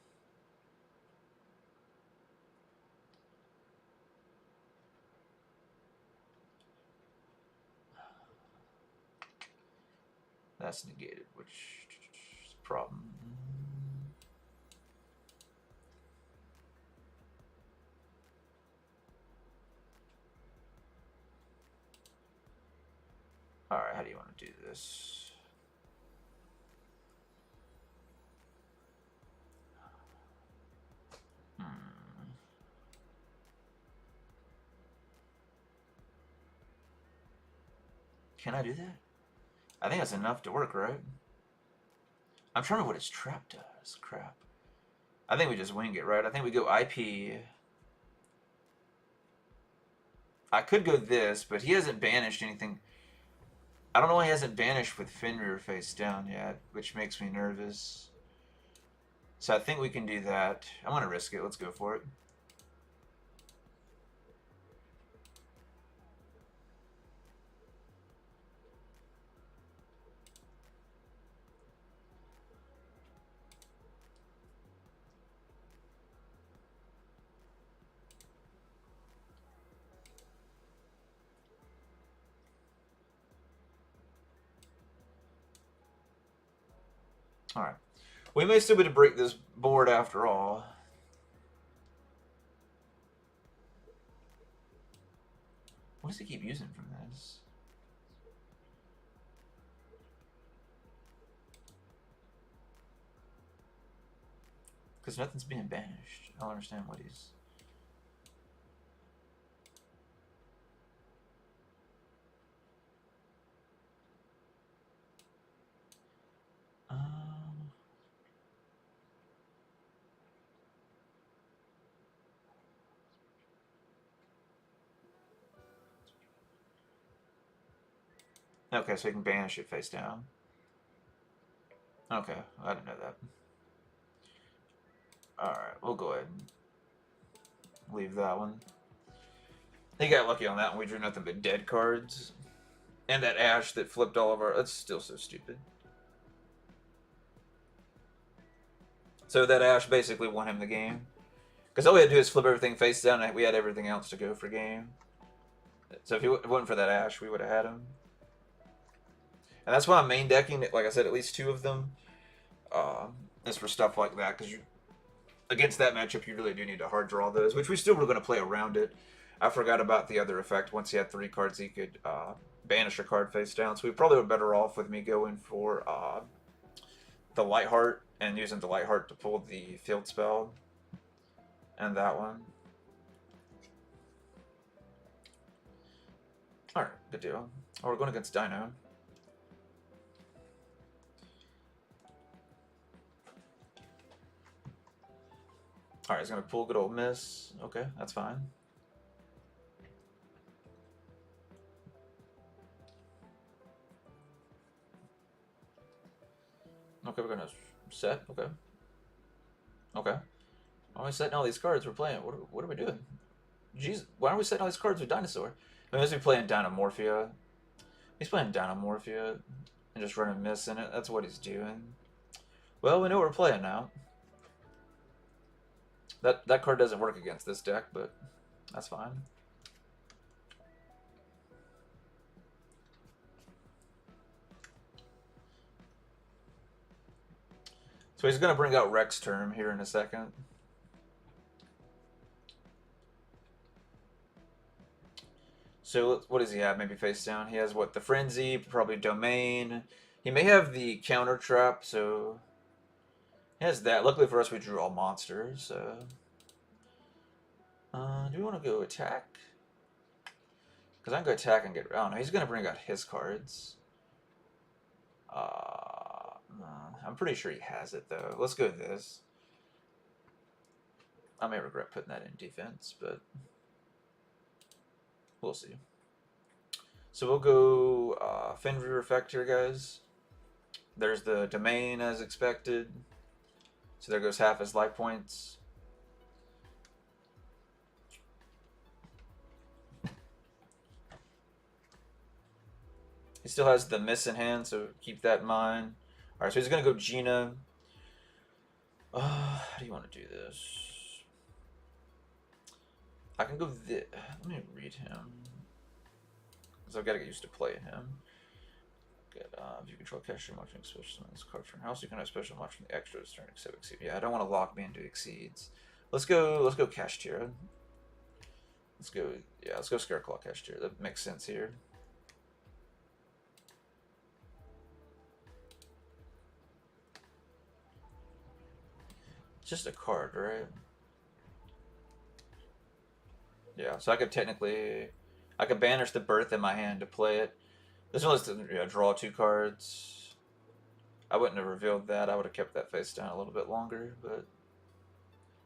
That's negated, which is a problem. Alright, how do you want to do this? Can I do that? I think that's enough to work, right? I'm trying to remember what his trap does. Crap. I think we just wing it, right? I think we go IP. I could go this, but he hasn't banished anything. I don't know why he hasn't banished with Fenrir face down yet, which makes me nervous. So I think we can do that. I'm going to risk it. Let's go for it. Alright. We may still be able to break this board after all. What does he keep using from this? Because nothing's being banished. I don't understand what he's... Okay, so you can banish it face down. Okay, I didn't know that. Alright, we'll go ahead and leave that one. He got lucky on that one. We drew nothing but dead cards. And that Ash that flipped all of our... That's still so stupid. So that Ash basically won him the game. Because all we had to do is flip everything face down and we had everything else to go for game. So if it wasn't for that Ash, we would have had him. And that's why I'm main decking, like I said, at least 2 of them. Is for stuff like that. Because against that matchup, you really do need to hard draw those. Which we still were going to play around it. I forgot about the other effect. Once he had 3 cards, he could banish a card face down. So we probably were better off with me going for the Lightheart and using the Lightheart to pull the field spell and that one. Alright, good deal. Oh, we're going against Dino. Alright, he's going to pull good old miss. Okay, that's fine. Okay, we're going to set. Okay. Okay. Why are we setting all these cards we're playing? What are we doing? Jeez, why aren't we setting all these cards with Dinosaur? I mean, he's playing Dynamorphia. He's playing Dynamorphia and just running miss in it. That's what he's doing. Well, we know what we're playing now. That card doesn't work against this deck, but that's fine. So he's going to bring out Rex Term here in a second. So what does he have? Maybe face down. He has what? The Frenzy, probably Domain. He may have the Counter Trap, so he has that. Luckily for us, we drew all monsters. So do we want to go attack? Because I can go attack and get... I don't know. He's going to bring out his cards. I'm pretty sure he has it, though. Let's go with this. I may regret putting that in defense, but we'll see. So we'll go Fenrir effect here, guys. There's the Domain as expected. So there goes half his life points. He still has the miss in hand, so keep that in mind. Alright, so he's going to go Gina. How do you want to do this? I can go this. Let me read him. Because I've got to get used to playing him. Get, if you control Kashtira, watching special on this card for an house, you can have special watch from the extras turn except exceed. Yeah, I don't want to lock me into exceeds. Let's go Kashtira. Let's go Scareclaw Kashtira. That makes sense here. It's just a card, right? Yeah, so I could technically... I could banish the Birth in my hand to play it. This one lets to draw 2 cards. I wouldn't have revealed that. I would have kept that face down a little bit longer, but...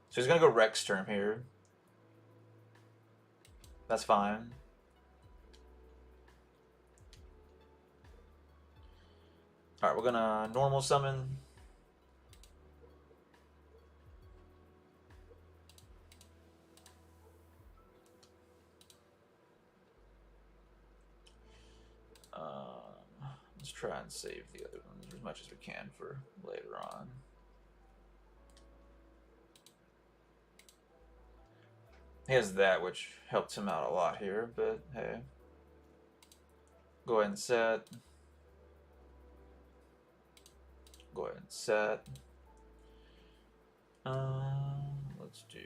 So he's going to go Rex Term here. That's fine. Alright, we're going to normal summon. Let's try and save the other ones as much as we can for later on. He has that, which helps him out a lot here, but hey. Go ahead and set. Go ahead and set. Let's do...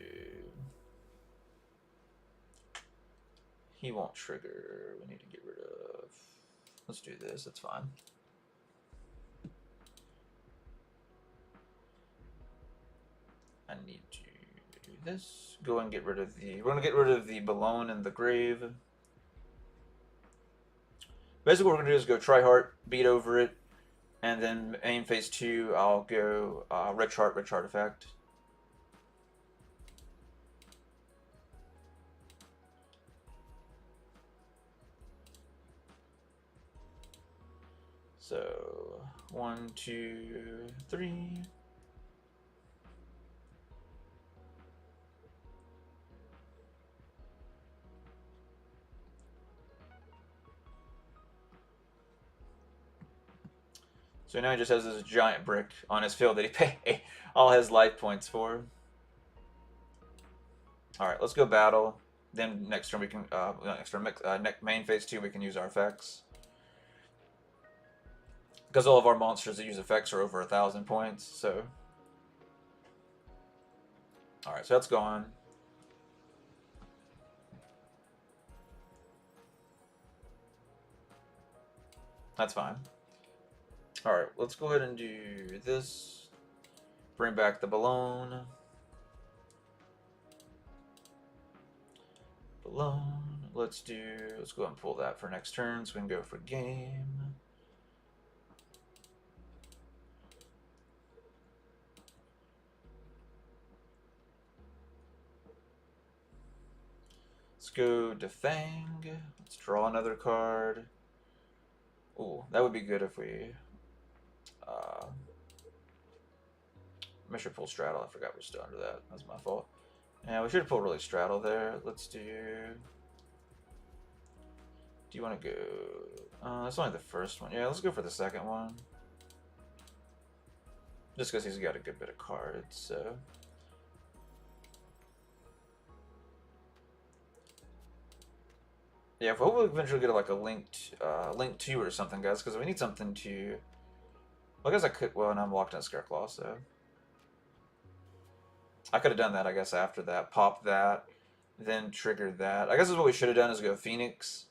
He won't trigger. We need to get rid of... Let's do this. That's fine. I need to do this. Go and get rid of the... We're going to get rid of the Balone and the Grave. Basically what we're going to do is go Tri-Heart, beat over it, and then aim phase 2, I'll go Rich Heart effect. So 1, 2, 3. So now he just has this giant brick on his field that he paid all his life points for. Alright, let's go battle. Then next turn we can, main phase 2 we can use our effects. Because all of our monsters that use effects are over 1,000 points, so... Alright, so that's gone. That's fine. Alright, let's go ahead and do this. Bring back the balloon. Let's go ahead and pull that for next turn so we can go for game. Let's go Defang. Let's draw another card. Ooh, that would be good if we... I should pull Straddle. I forgot we're still under that. That's my fault. Yeah, we should have pulled really Straddle there. Let's do... Do you want to go... that's only the first one. Yeah, let's go for the second one. Just because he's got a good bit of cards, so... Yeah, if we hope we eventually get like a linked 2 or something, guys, because we need something to... Well, I guess I could... Well, and I'm locked in a Scareclaw, so... I could have done that, I guess, after that. Pop that, then trigger that. I guess what we should have done is go Phoenix.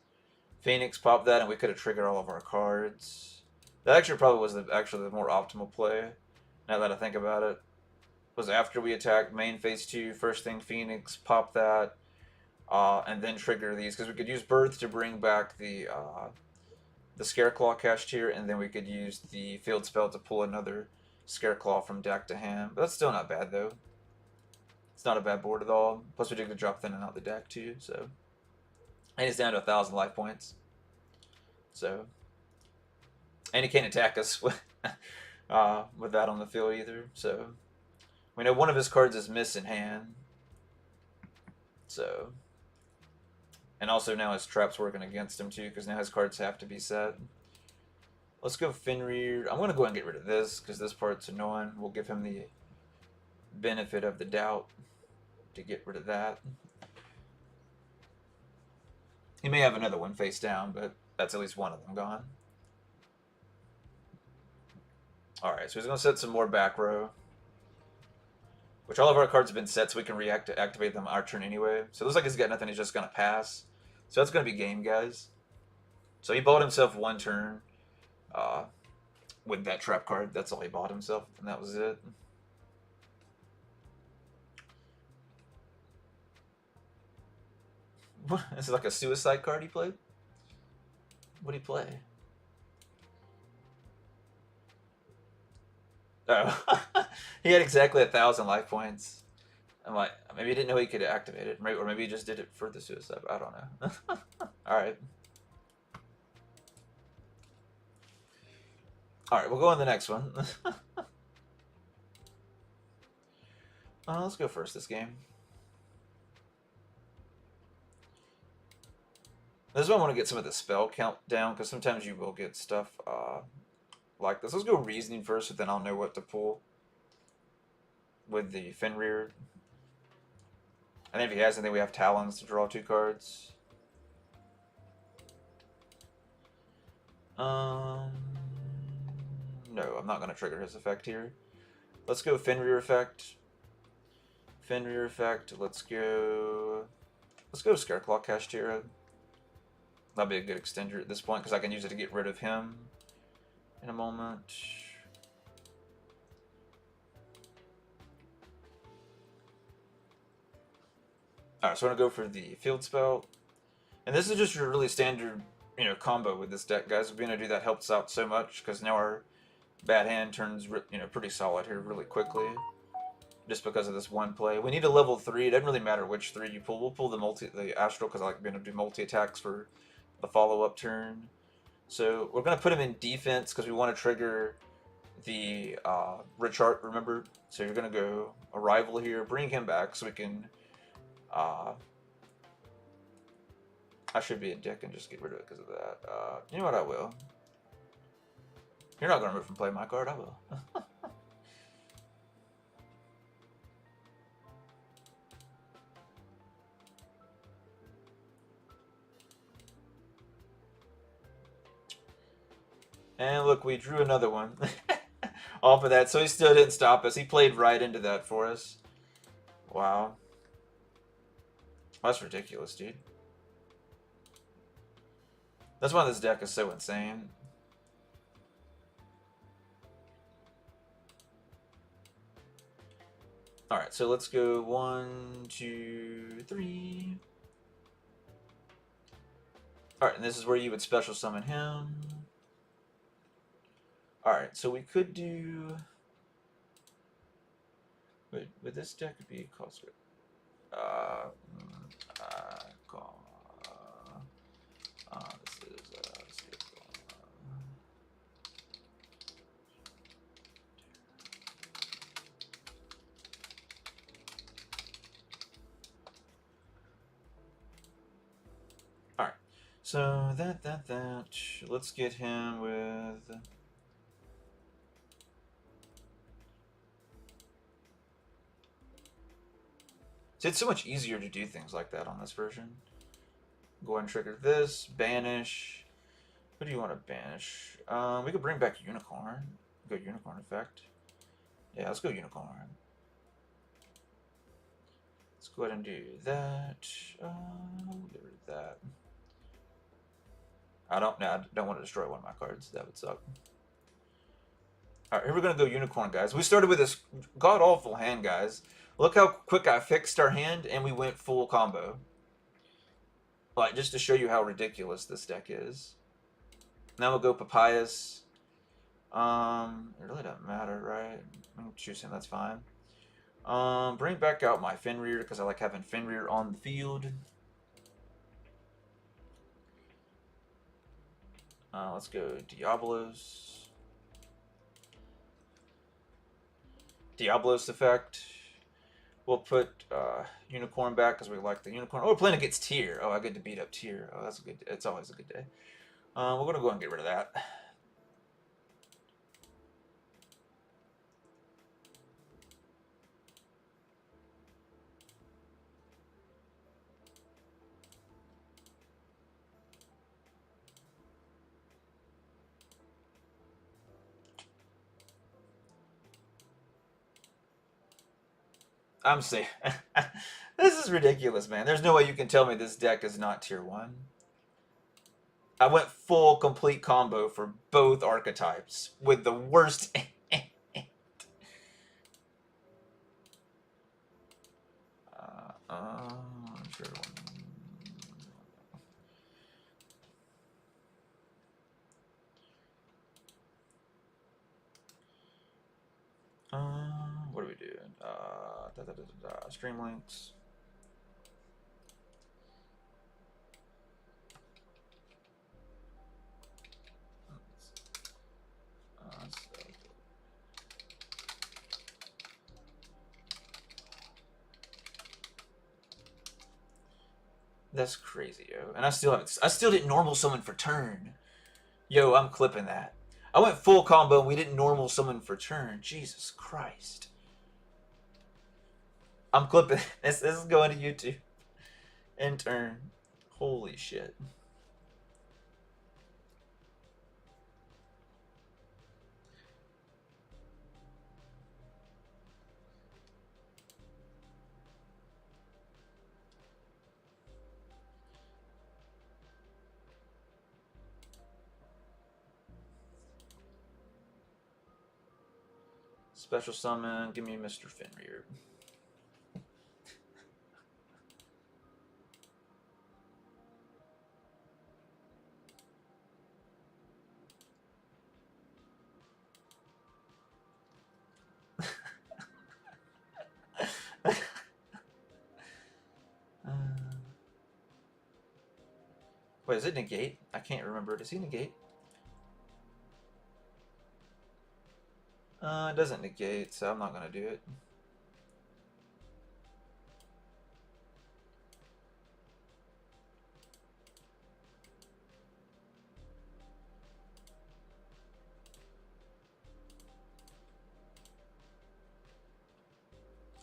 Phoenix, pop that, and we could have triggered all of our cards. That actually probably was the more optimal play, now that I think about it. Was after we attacked main phase 2, first thing Phoenix, pop that, and then trigger these, because we could use Birth to bring back the Scareclaw Kashtira, and then we could use the field spell to pull another Scareclaw from deck to hand. But that's still not bad, though. It's not a bad board at all. Plus we did the drop thin and out the deck too, so. And he's down to 1,000 life points. So. And he can't attack us with that on the field either, so. We know one of his cards is miss in hand. So. And also now his trap's working against him too, because now his cards have to be set. Let's go Fenrir. I'm going to go ahead and get rid of this, because this part's annoying. We'll give him the benefit of the doubt to get rid of that. He may have another one face down, but that's at least one of them gone. Alright, so he's going to set some more back row. Which all of our cards have been set, so we can react to activate them our turn anyway. So it looks like he's got nothing, he's just going to pass. So that's going to be game, guys. So he bought himself one turn with that trap card. That's all he bought himself, and that was it. What? This is like a suicide card he played? What did he play? Oh. He had exactly 1,000 life points. I'm like, maybe he didn't know he could activate it. Or maybe he just did it for the suicide. I don't know. Alright. Alright, we'll go on the next one. Let's go first this game. This is why I want to get some of the spell count down, because sometimes you will get stuff like this. Let's go Reasoning first, so then I'll know what to pull with the Fenrir. And if he has anything, we have Talons to draw 2 cards. No, I'm not going to trigger his effect here. Let's go Fenrir effect. Fenrir effect. Let's go Scareclaw Kashtira. That'll be a good extender at this point, because I can use it to get rid of him in a moment. Alright, so I'm going to go for the field spell. And this is just your really standard, combo with this deck, guys. Being able to do that helps out so much, because now our bad hand turns, pretty solid here really quickly. Just because of this one play. We need a level 3. It doesn't really matter which 3 you pull. We'll pull the Astral, because I like being able to do multi-attacks for the follow-up turn. So we're going to put him in defense, because we want to trigger the Richart, remember? So you're going to go Arrival here, bring him back, so we can... I should be a dick and just get rid of it because of that. You know what, I will. You're not going to remove from play my card, I will. And look, we drew another one off of that, so he still didn't stop us. He played right into that for us. Wow. That's ridiculous, dude. That's why this deck is so insane. All right, so let's go 1, 2, 3. All right, and this is where you would special summon him. All right, so we could do. Would this deck be cost? Uh, call. This is all right. So that. Let's get him with. See, it's so much easier to do things like that on this version. Go ahead and trigger this. Banish. What do you want to banish? We could bring back Unicorn. Go Unicorn effect. Yeah, let's go Unicorn. Let's go ahead and do that. We'll get rid of that. I don't want to destroy one of my cards. That would suck. All right, here we're gonna go Unicorn, guys. We started with this god awful hand, guys. Look how quick I fixed our hand, and we went full combo. Like, just to show you how ridiculous this deck is. Now we'll go Papyrus. It really doesn't matter, right? I can choose him, that's fine. Bring back out my Fenrir, because I like having Fenrir on the field. Let's go Diablos. Diablos effect. We'll put Unicorn back because we like the Unicorn. Oh, we're playing against Tyr. Oh, I get to beat up Tyr. Oh, that's a good. It's always a good day. We're gonna go ahead and get rid of that. I'm saying, this is ridiculous, man. There's no way you can tell me this deck is not tier 1. I went full complete combo for both archetypes with the worst. Sure. What are we doing? Stream links. That's crazy, yo. And I still didn't normal summon for turn. Yo, I'm clipping that. I went full combo and we didn't normal summon for turn. Jesus Christ. I'm clipping this. This is going to YouTube. In turn. Holy shit. Special summon. Give me Mr. Fenrir. Wait, is it negate? I can't remember. Does he negate? It doesn't negate, so I'm not gonna do it.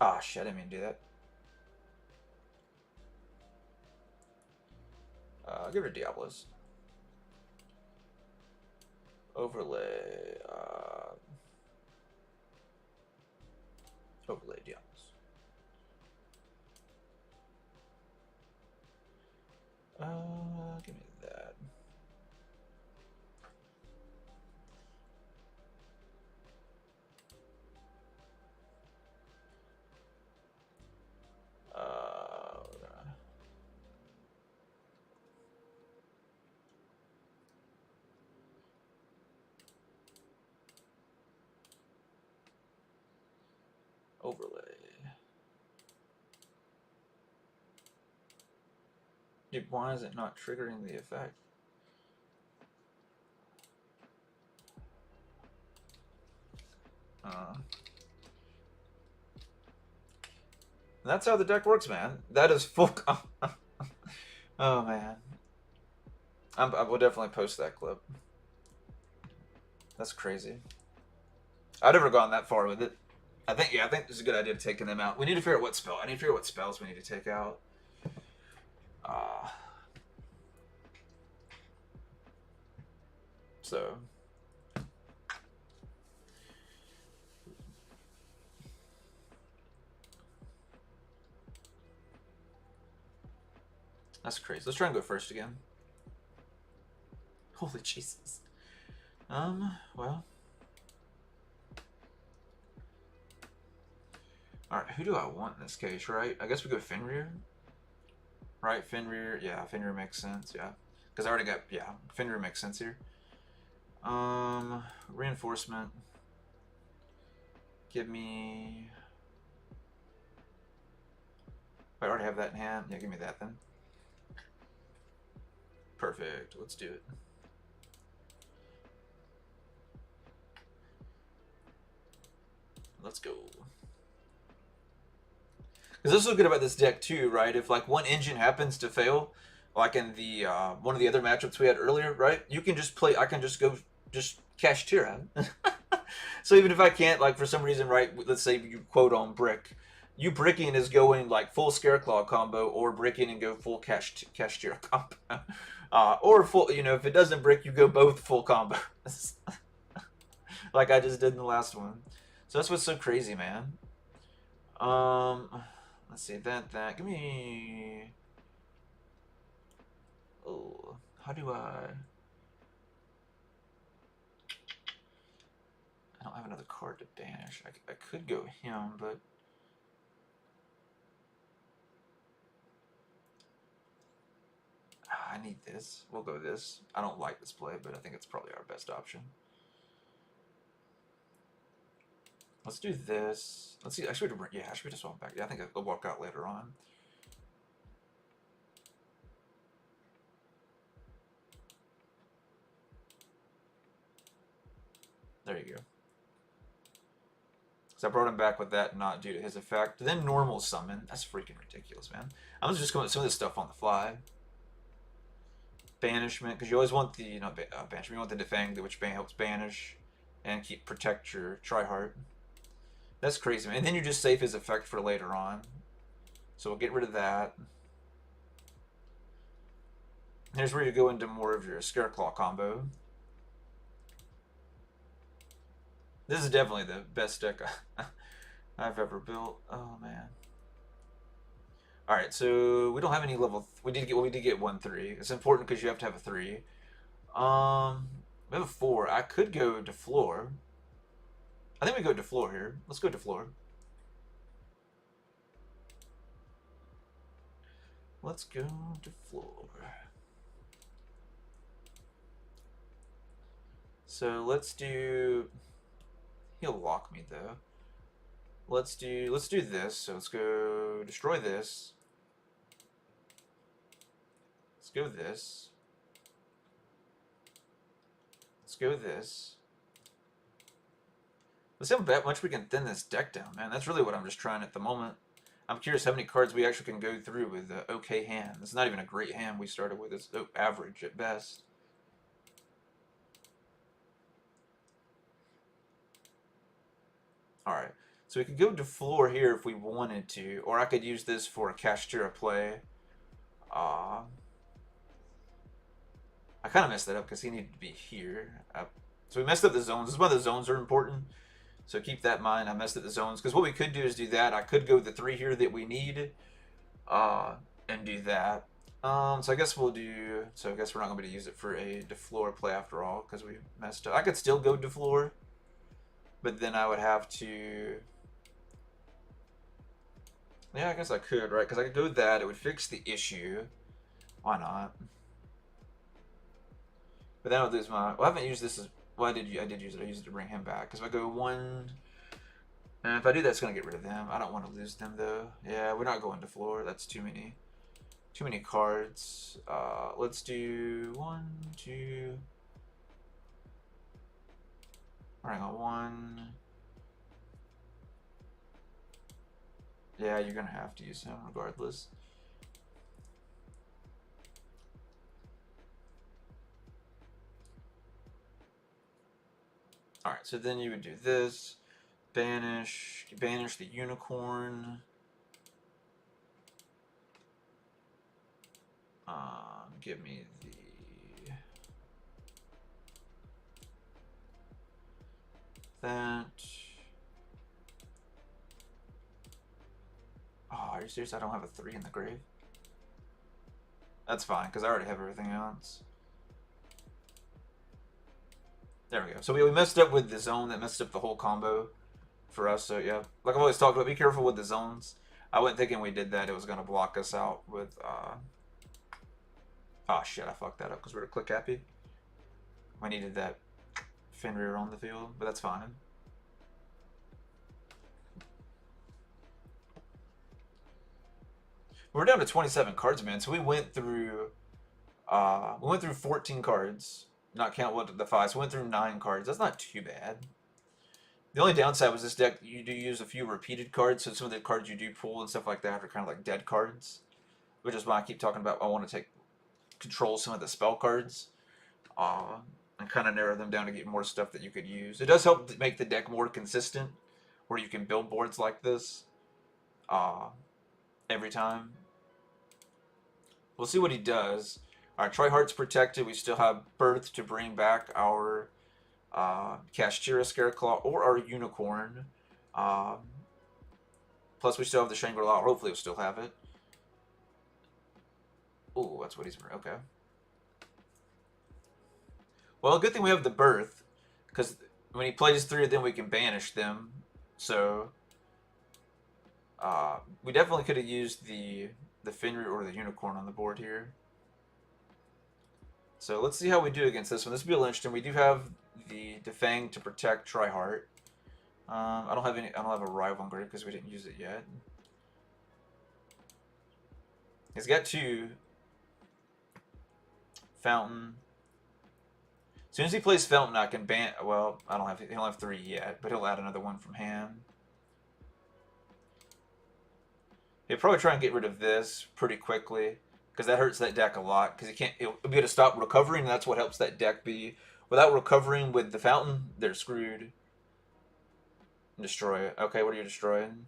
Ah, shit, I didn't mean to do that. Give her Diablos. Overlay. Overlay Diablos. Give me that. Overlay. Dude, why is it not triggering the effect? That's how the deck works, man. That is full. Oh man, I will definitely post that clip. That's crazy. I've never gone that far with it. I think it's a good idea taking them out. We need to figure out what spell. I need to figure out what spells we need to take out. So. That's crazy. Let's try and go first again. Holy Jesus. Well. Alright, who do I want in this case, right? I guess we go Fenrir. Right, Fenrir. Yeah, Fenrir makes sense, yeah. Because I already got, yeah, Fenrir makes sense here. Reinforcement. Give me... I already have that in hand. Yeah, give me that then. Perfect. Let's do it. Let's go. Because this is so good about this deck too, right? If like one engine happens to fail, like in the one of the other matchups we had earlier, right? You can just play. I can just go just Kashtira. So even if I can't, like for some reason, right? Let's say you quote on brick. You bricking is going like full Scareclaw combo, or bricking and go full Kashtira combo, or full. You know, if it doesn't brick, you go both full combo, like I just did in the last one. So that's what's so crazy, man. Let's see that. Give me. Oh, how do I? I don't have another card to banish. I could go him, but. I need this. We'll go this. I don't like this play, but I think it's probably our best option. Let's do this. Let's see. Actually, yeah, I should just walk back. Yeah, I think I'll walk out later on. There you go. So I brought him back with that, not due to his effect. Then normal summon. That's freaking ridiculous, man. I'm just going with some of this stuff on the fly. Banishment, because you always want the banishment. You want the defang, which helps banish and protect your tryhard. That's crazy, man. And then you just save his effect for later on. So we'll get rid of that. Here's where you go into more of your Scareclaw combo. This is definitely the best deck I've ever built. Oh man. All right, so we don't have any level. We did get 1/3. It's important because you have to have a 3. We have a 4. I could go to floor. I think we go to floor here. Let's go to floor. Let's go to floor. So let's do. He'll lock me though. Let's do this. So let's go destroy this. Let's go this. Let's go this. Let's see how much we can thin this deck down, man. That's really what I'm just trying at the moment. I'm curious how many cards we actually can go through with an okay hand. It's not even a great hand we started with. It's average at best. Alright. So we could go to floor here if we wanted to, or I could use this for a Kashtira play. I kind of messed that up because he needed to be here. So we messed up the zones. This is why the zones are important. So keep that in mind. I messed up the zones because what we could do is do that. I could go the 3 here that we need, and do that. So I guess we'll do. So I guess we're not going to be able to use it for a defloor play after all because we messed up. I could still go defloor, but then I would have to. Yeah, I guess I could, right? Because I could go that. It would fix the issue. Why not? But then I'll lose my. Well, I haven't used this as. Well, I did use it. I used it to bring him back. Because if I go 1, And if I do that, it's going to get rid of them. I don't want to lose them, though. Yeah, we're not going to floor. That's too many cards. Let's do 1, 2. Hang on, 1. Yeah, you're going to have to use him regardless. Alright, so then you would do this. Banish the unicorn. Give me that. Oh, are you serious? I don't have a 3 in the grave? That's fine, because I already have everything else. There we go. So we messed up with the zone. That messed up the whole combo for us. So yeah, like I've always talked about, be careful with the zones. I wasn't thinking we did that. It was going to block us out with... Oh shit, I fucked that up because we were click happy. We needed that Fenrir on the field, but that's fine. We're down to 27 cards, man. So we went through 14 cards, not count what the 5. So we went through 9 cards. That's not too bad. The only downside was this deck, you do use a few repeated cards, so some of the cards you do pull and stuff like that are kind of like dead cards, which is why I keep talking about I want to control some of the spell cards and kind of narrow them down to get more stuff that you could use. It does help to make the deck more consistent, where you can build boards like this every time. We'll see what he does. All right, Triheart's protected. We still have Birth to bring back our Kashtira Scareclaw or our Unicorn. Plus, we still have the Shangri-La. Hopefully, we'll still have it. Ooh, that's what he's... Okay. Well, good thing we have the Birth, because when he plays 3 of them, we can banish them. So, we definitely could have used the Fenrir or the Unicorn on the board here. So let's see how we do against this one. This will be interesting. We do have the Defang to protect Triheart. I don't have a rival grave because we didn't use it yet. He's got 2 Fountain. As soon as he plays Fountain, I can ban. Well, I don't have. He don't have 3 yet, but he'll add another one from hand. He'll probably try and get rid of this pretty quickly, because that hurts that deck a lot. Because it'll be able to stop recovering, and that's what helps that deck be. Without recovering with the Fountain, they're screwed. Destroy it. Okay, what are you destroying?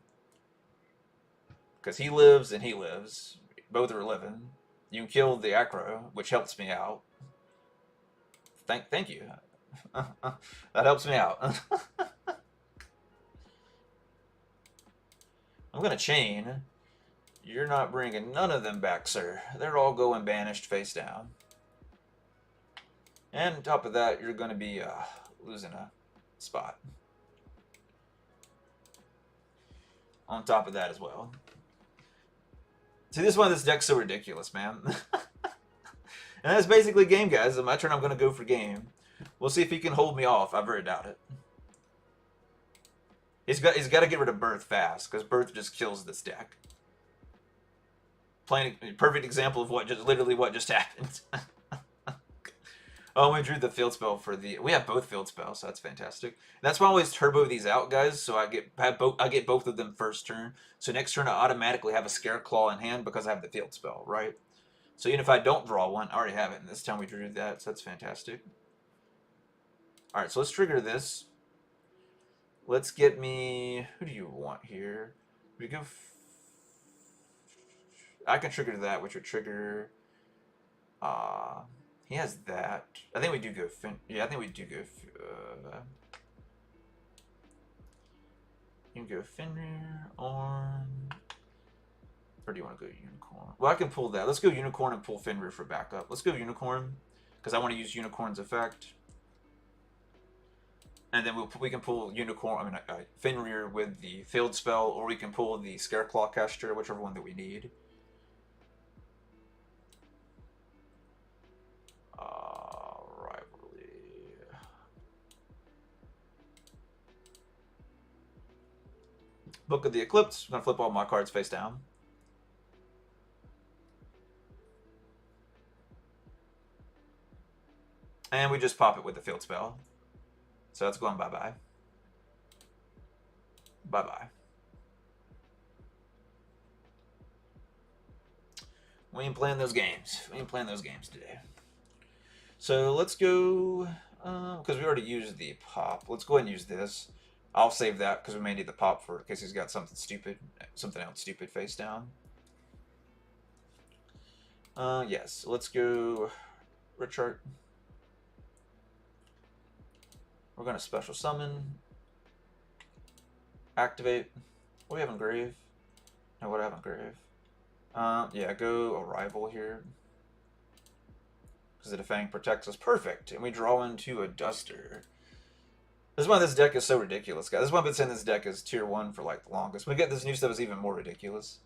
Because he lives and he lives. Both are living. You can kill the Acro, which helps me out. Thank you. That helps me out. I'm going to chain. You're not bringing none of them back, sir. They're all going banished face down. And on top of that, you're going to be losing a spot. On top of that as well. See, this is why this deck's so ridiculous, man. And that's basically game, guys. On my turn, I'm going to go for game. We'll see if he can hold me off. I very doubt it. He's got to get rid of Birth fast, because Birth just kills this deck. Perfect example of literally what just happened. Oh, we drew the field spell for the... We have both field spells, so that's fantastic. And that's why I always turbo these out, guys, so I get both of them first turn. So next turn I automatically have a Scareclaw in hand because I have the field spell, right? So even if I don't draw one, I already have it. And this time we drew that, so that's fantastic. Alright, so let's trigger this. Let's get me... Who do you want here? We go... I can trigger that, which would trigger... He has that. I think we do go... Yeah, I think we do go... You can go Fenrir, Orn... Or do you want to go Unicorn? Well, I can pull that. Let's go Unicorn and pull Fenrir for backup. Let's go Unicorn, because I want to use Unicorn's effect. And then we can pull Unicorn, Fenrir with the field spell, or we can pull the Scareclaw Kashtira, whichever one that we need. Rivalry. Book of the Eclipse. I'm going to flip all my cards face down. And we just pop it with the field spell. So that's going bye-bye. Bye-bye. We ain't playing those games. We ain't playing those games today. So let's go, because we already used the pop. Let's go ahead and use this. I'll save that because we may need the pop for in case he's got something stupid, something else stupid face down. Yes, let's go Richard. We're going to special summon. Activate. What do we have in Grave? No, what do I have in Grave? Yeah, go Arrival here. Because the Defang protects us. Perfect. And we draw into a Duster. This is why this deck is so ridiculous, guys. This is why I've been saying this deck is tier 1 for like the longest. When we get this new stuff, it's even more ridiculous.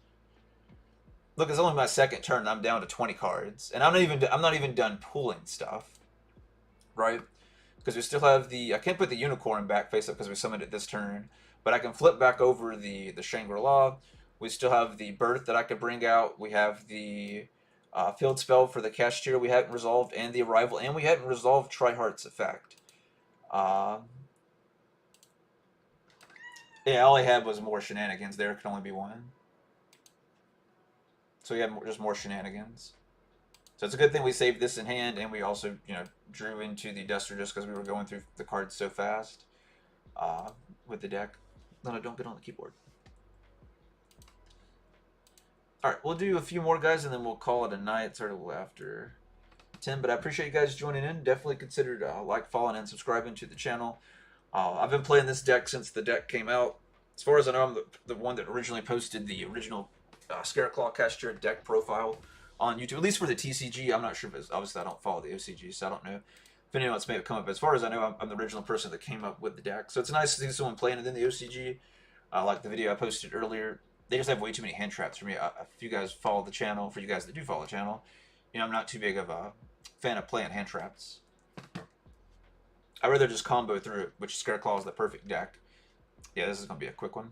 Look, it's only my second turn and I'm down to 20 cards. And I'm not even done pulling stuff. Right? Because we still have the... I can't put the Unicorn back face up because we summoned it this turn. But I can flip back over the Shangri-La. We still have the Birth that I could bring out. We have the Field Spell for the Kashtira we hadn't resolved. And the Arrival. And we hadn't resolved Triheart's effect. Yeah, all I had was more shenanigans. There could only be one. So we had just more shenanigans. So it's a good thing we saved this in hand, and we also, drew into the Duster just because we were going through the cards so fast with the deck. No, don't get on the keyboard. All right, we'll do a few more, guys, and then we'll call it a night. It's already a little after 10, but I appreciate you guys joining in. Definitely consider like, following, and subscribing to the channel. I've been playing this deck since the deck came out. As far as I know, I'm the one that originally posted the original Scareclaw Kashtira deck profile on YouTube, at least for the TCG. I'm not sure, but obviously I don't follow the OCG, so I don't know if anyone else may have come up. As far as I know, I'm the original person that came up with the deck. So it's nice to see someone playing it in the OCG. Like the video I posted earlier, they just have way too many hand traps for me. If you guys follow the channel, for you guys that do follow the channel, I'm not too big of a fan of playing hand traps. I'd rather just combo through it, which Scareclaw is the perfect deck. Yeah, this is going to be a quick one.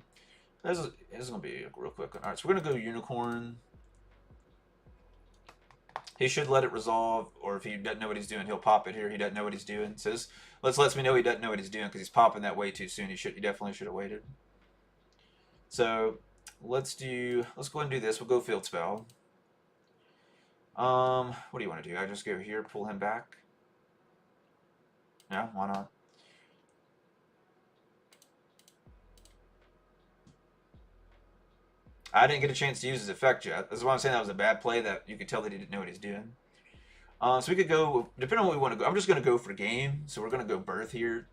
This is going to be a real quick one. Alright, so we're going to go Unicorn. He should let it resolve, or if he doesn't know what he's doing, he'll pop it here. He doesn't know what he's doing. So this lets me know he doesn't know what he's doing because he's popping that way too soon. He definitely should have waited. So let's go ahead and do this. We'll go Field Spell. What do you want to do? I just go here, pull him back. Yeah, why not? I didn't get a chance to use his effect yet. That's why I'm saying that was a bad play, that you could tell that he didn't know what he's doing. So we could go, depending on what we want to go. I'm just going to go for game. So we're going to go Birth here.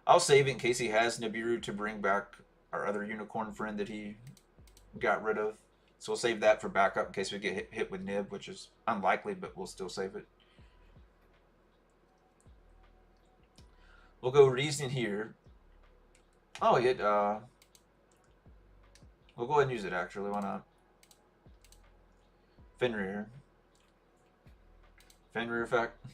I'll save it in case he has Nibiru to bring back our other Unicorn friend that he got rid of. So we'll save that for backup in case we get hit with Nib, which is unlikely, but we'll still save it. We'll go Reason here. Oh, we'll go ahead and use it, actually. Why not? Fenrir. Fenrir effect.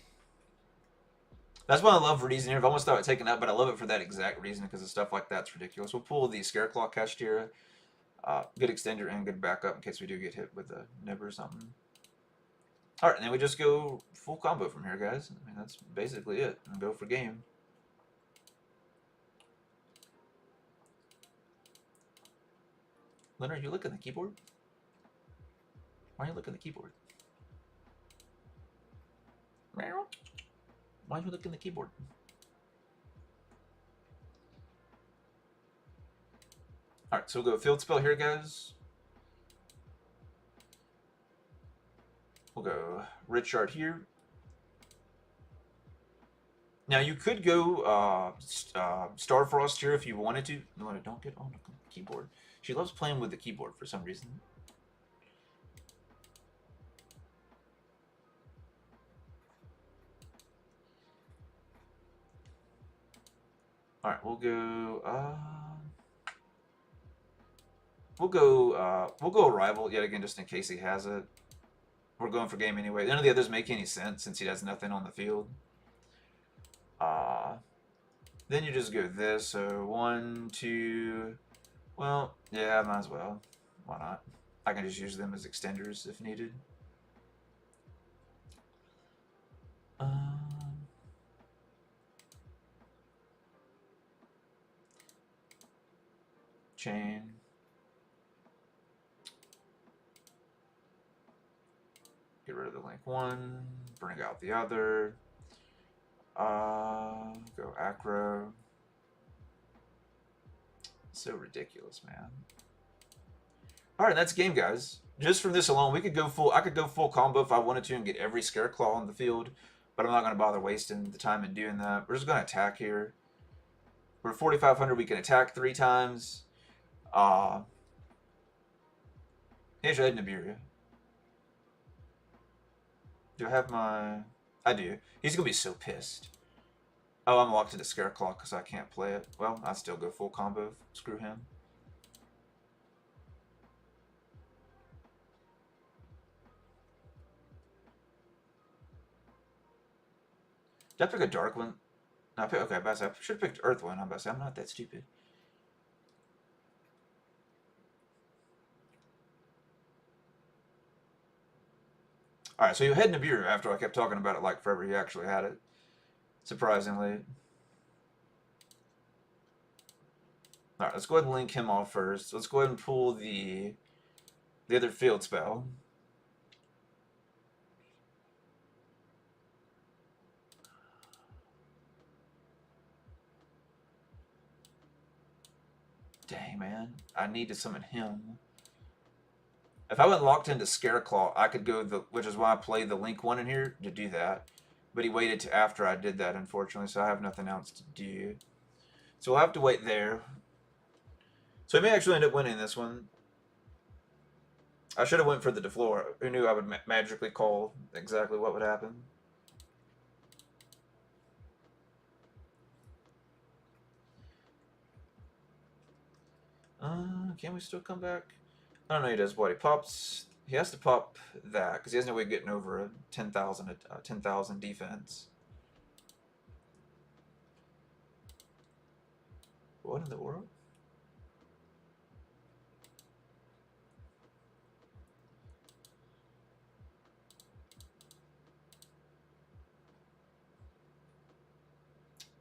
That's why I love Reason here. I've almost thought of taking that, but I love it for that exact reason, because the stuff like that's ridiculous. We'll pull the Scareclaw Kashtira. Good extender and good backup in case we do get hit with a Nib or something. Alright, and then we just go full combo from here, guys. I mean, that's basically it. And go for game. Leonard, you look at the keyboard? Why are you looking at the keyboard? Why are you looking at the keyboard? Alright, so we'll go Field Spell here, guys. We'll go Richard here. Now, you could go Starfrost here if you wanted to. No, don't get on the keyboard. She loves playing with the keyboard for some reason. All right, we'll go Arrival yet again, just in case he has it. We're going for game anyway. None of the others make any sense since he has nothing on the field. Then you just go this. So 1, 2. Well, yeah, might as well. Why not? I can just use them as extenders if needed. Chain. Get rid of the link one. Bring out the other. Go acro. So ridiculous, man. All right, that's game, guys. Just from this alone, we could go full. I could go full combo if I wanted to and get every Scareclaw on the field, but I'm not going to bother wasting the time in doing that. We're just going to attack here. We're 4,500. We can attack 3 times. Here's your Nibiru. Do I have my? I do. He's gonna be so pissed. Oh, I'm locked into Scareclaw because I can't play it. Well, I still go full combo. Screw him. Did I pick a dark one? No, I okay, I should have picked Earth one. I'm about to say I'm not that stupid. All right, so you had Nibiru after I kept talking about it like forever. He actually had it, surprisingly. All right, let's go ahead and link him off first. Let's go ahead and pull the other field spell. Dang, man. I need to summon him. If I went locked into Scareclaw, I could go which is why I played the Link one in here to do that. But he waited to after I did that, unfortunately, so I have nothing else to do. So we'll have to wait there. So I may actually end up winning this one. I should have went for the Deflora. Who knew I would magically call exactly what would happen? Can we still come back? I don't know. He does what? He pops. He has to pop that because he has no way of getting over a 10,000 defense. What in the world?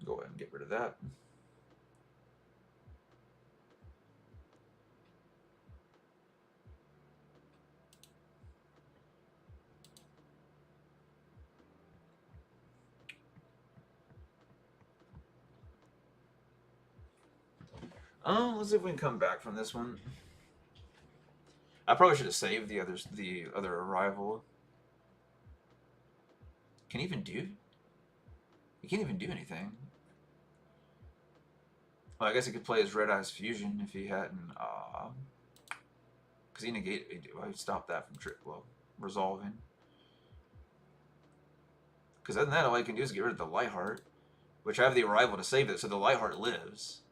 Go ahead and get rid of that. Let's see if we can come back from this one. I probably should have saved the other arrival. Can he even do? He can't even do anything. Well, I guess he could play his Red Eyes Fusion if he hadn't, because he negated. Well, he stopped that from resolving. Because other than that, all I can do is get rid of the Lightheart, which I have the arrival to save it, so the Lightheart lives.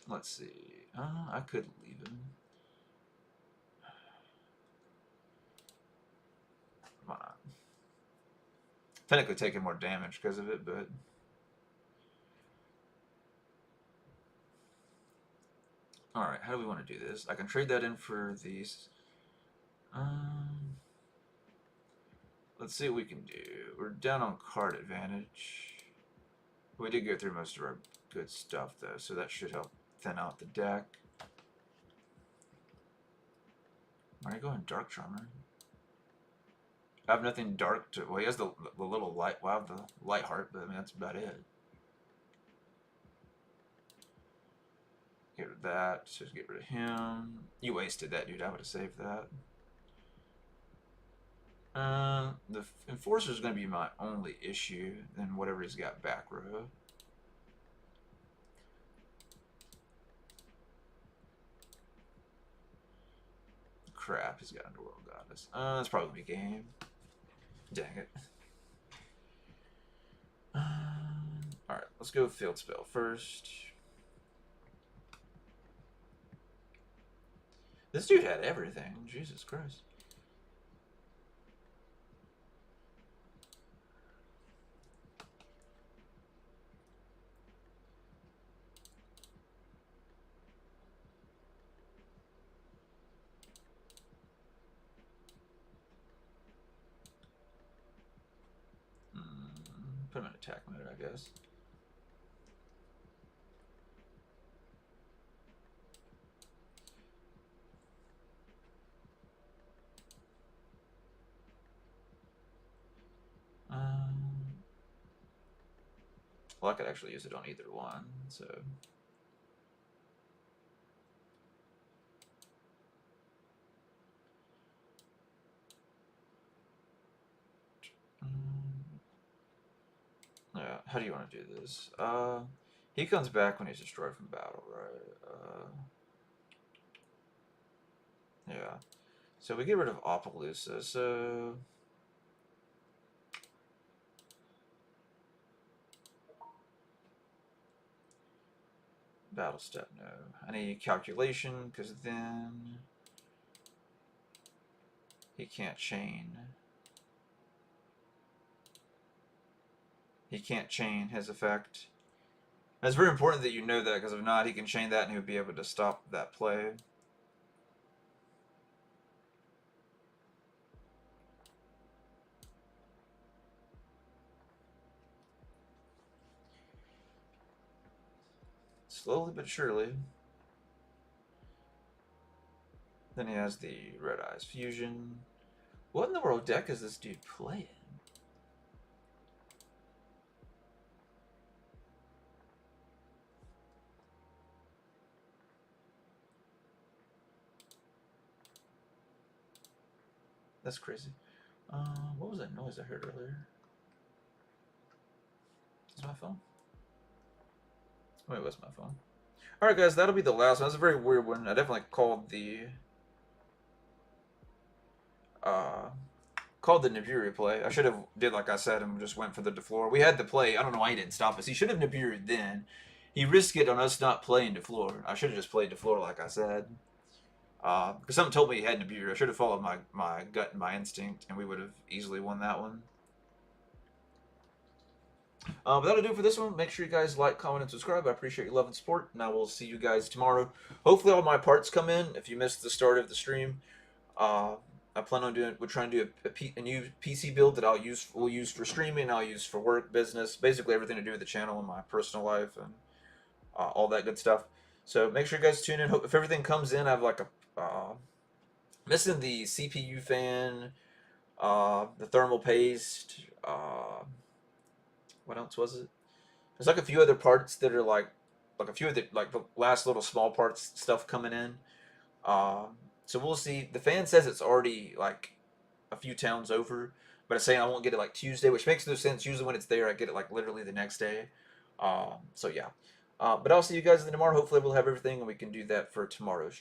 Let's see. I could leave him. Why not? Technically taking more damage because of it, but alright, how do we want to do this? I can trade that in for these. Let's see what we can do. We're down on card advantage. We did go through most of our good stuff though, so that should help thin out the deck. Why are you going Dark Charmer? I have nothing dark to. Well, he has the little light. Well, I have the Lightheart, but I mean that's about it. Get rid of that. Just get rid of him. You wasted that, dude. I would have saved that. The Enforcer is going to be my only issue. Then whatever he's got back row. Crap, he's got Underworld Goddess. That's probably be game. Dang it. Alright, let's go Field Spell first. This dude had everything. Jesus Christ. Put him in attack mode, I guess. Well, I could actually use it on either one, so. Yeah, how do you want to do this? He comes back when he's destroyed from battle, right? Yeah. So we get rid of Opelousas, so. Battle step, no. I need calculation, because then he can't chain. He can't chain his effect. And it's very important that you know that, because if not, he can chain that and he would be able to stop that play. Slowly but surely. Then he has the Red Eyes Fusion. What in the world deck is this dude playing? That's crazy. What was that noise I heard earlier? Is my phone? Wait, it was my phone. Alright guys, that'll be the last one. That's a very weird one. I definitely called the Nibiru play. I should have did like I said and just went for the DeFleur. We had the play. I don't know why he didn't stop us. He should have Nibiru then. He risked it on us not playing DeFleur. I should have just played DeFleur like I said. Because something told me he had Nibiru. I should have followed my gut and my instinct, and we would have easily won that one. But that'll do it for this one. Make sure you guys like, comment, and subscribe. I appreciate your love and support, and I will see you guys tomorrow. Hopefully all my parts come in. If you missed the start of the stream, I plan on we're trying to do a new PC build that we'll use for streaming, I'll use for work, business, basically everything to do with the channel and my personal life and all that good stuff. So make sure you guys tune in. If everything comes in, I have like a missing the CPU fan, the thermal paste. What else was it? There's like a few other parts that are like a few of the last little small parts stuff coming in. So we'll see. The fan says it's already like a few towns over, but it's saying I won't get it like Tuesday, which makes no sense. Usually when it's there, I get it like literally the next day. So yeah. But I'll see you guys tomorrow. Hopefully we'll have everything and we can do that for tomorrow's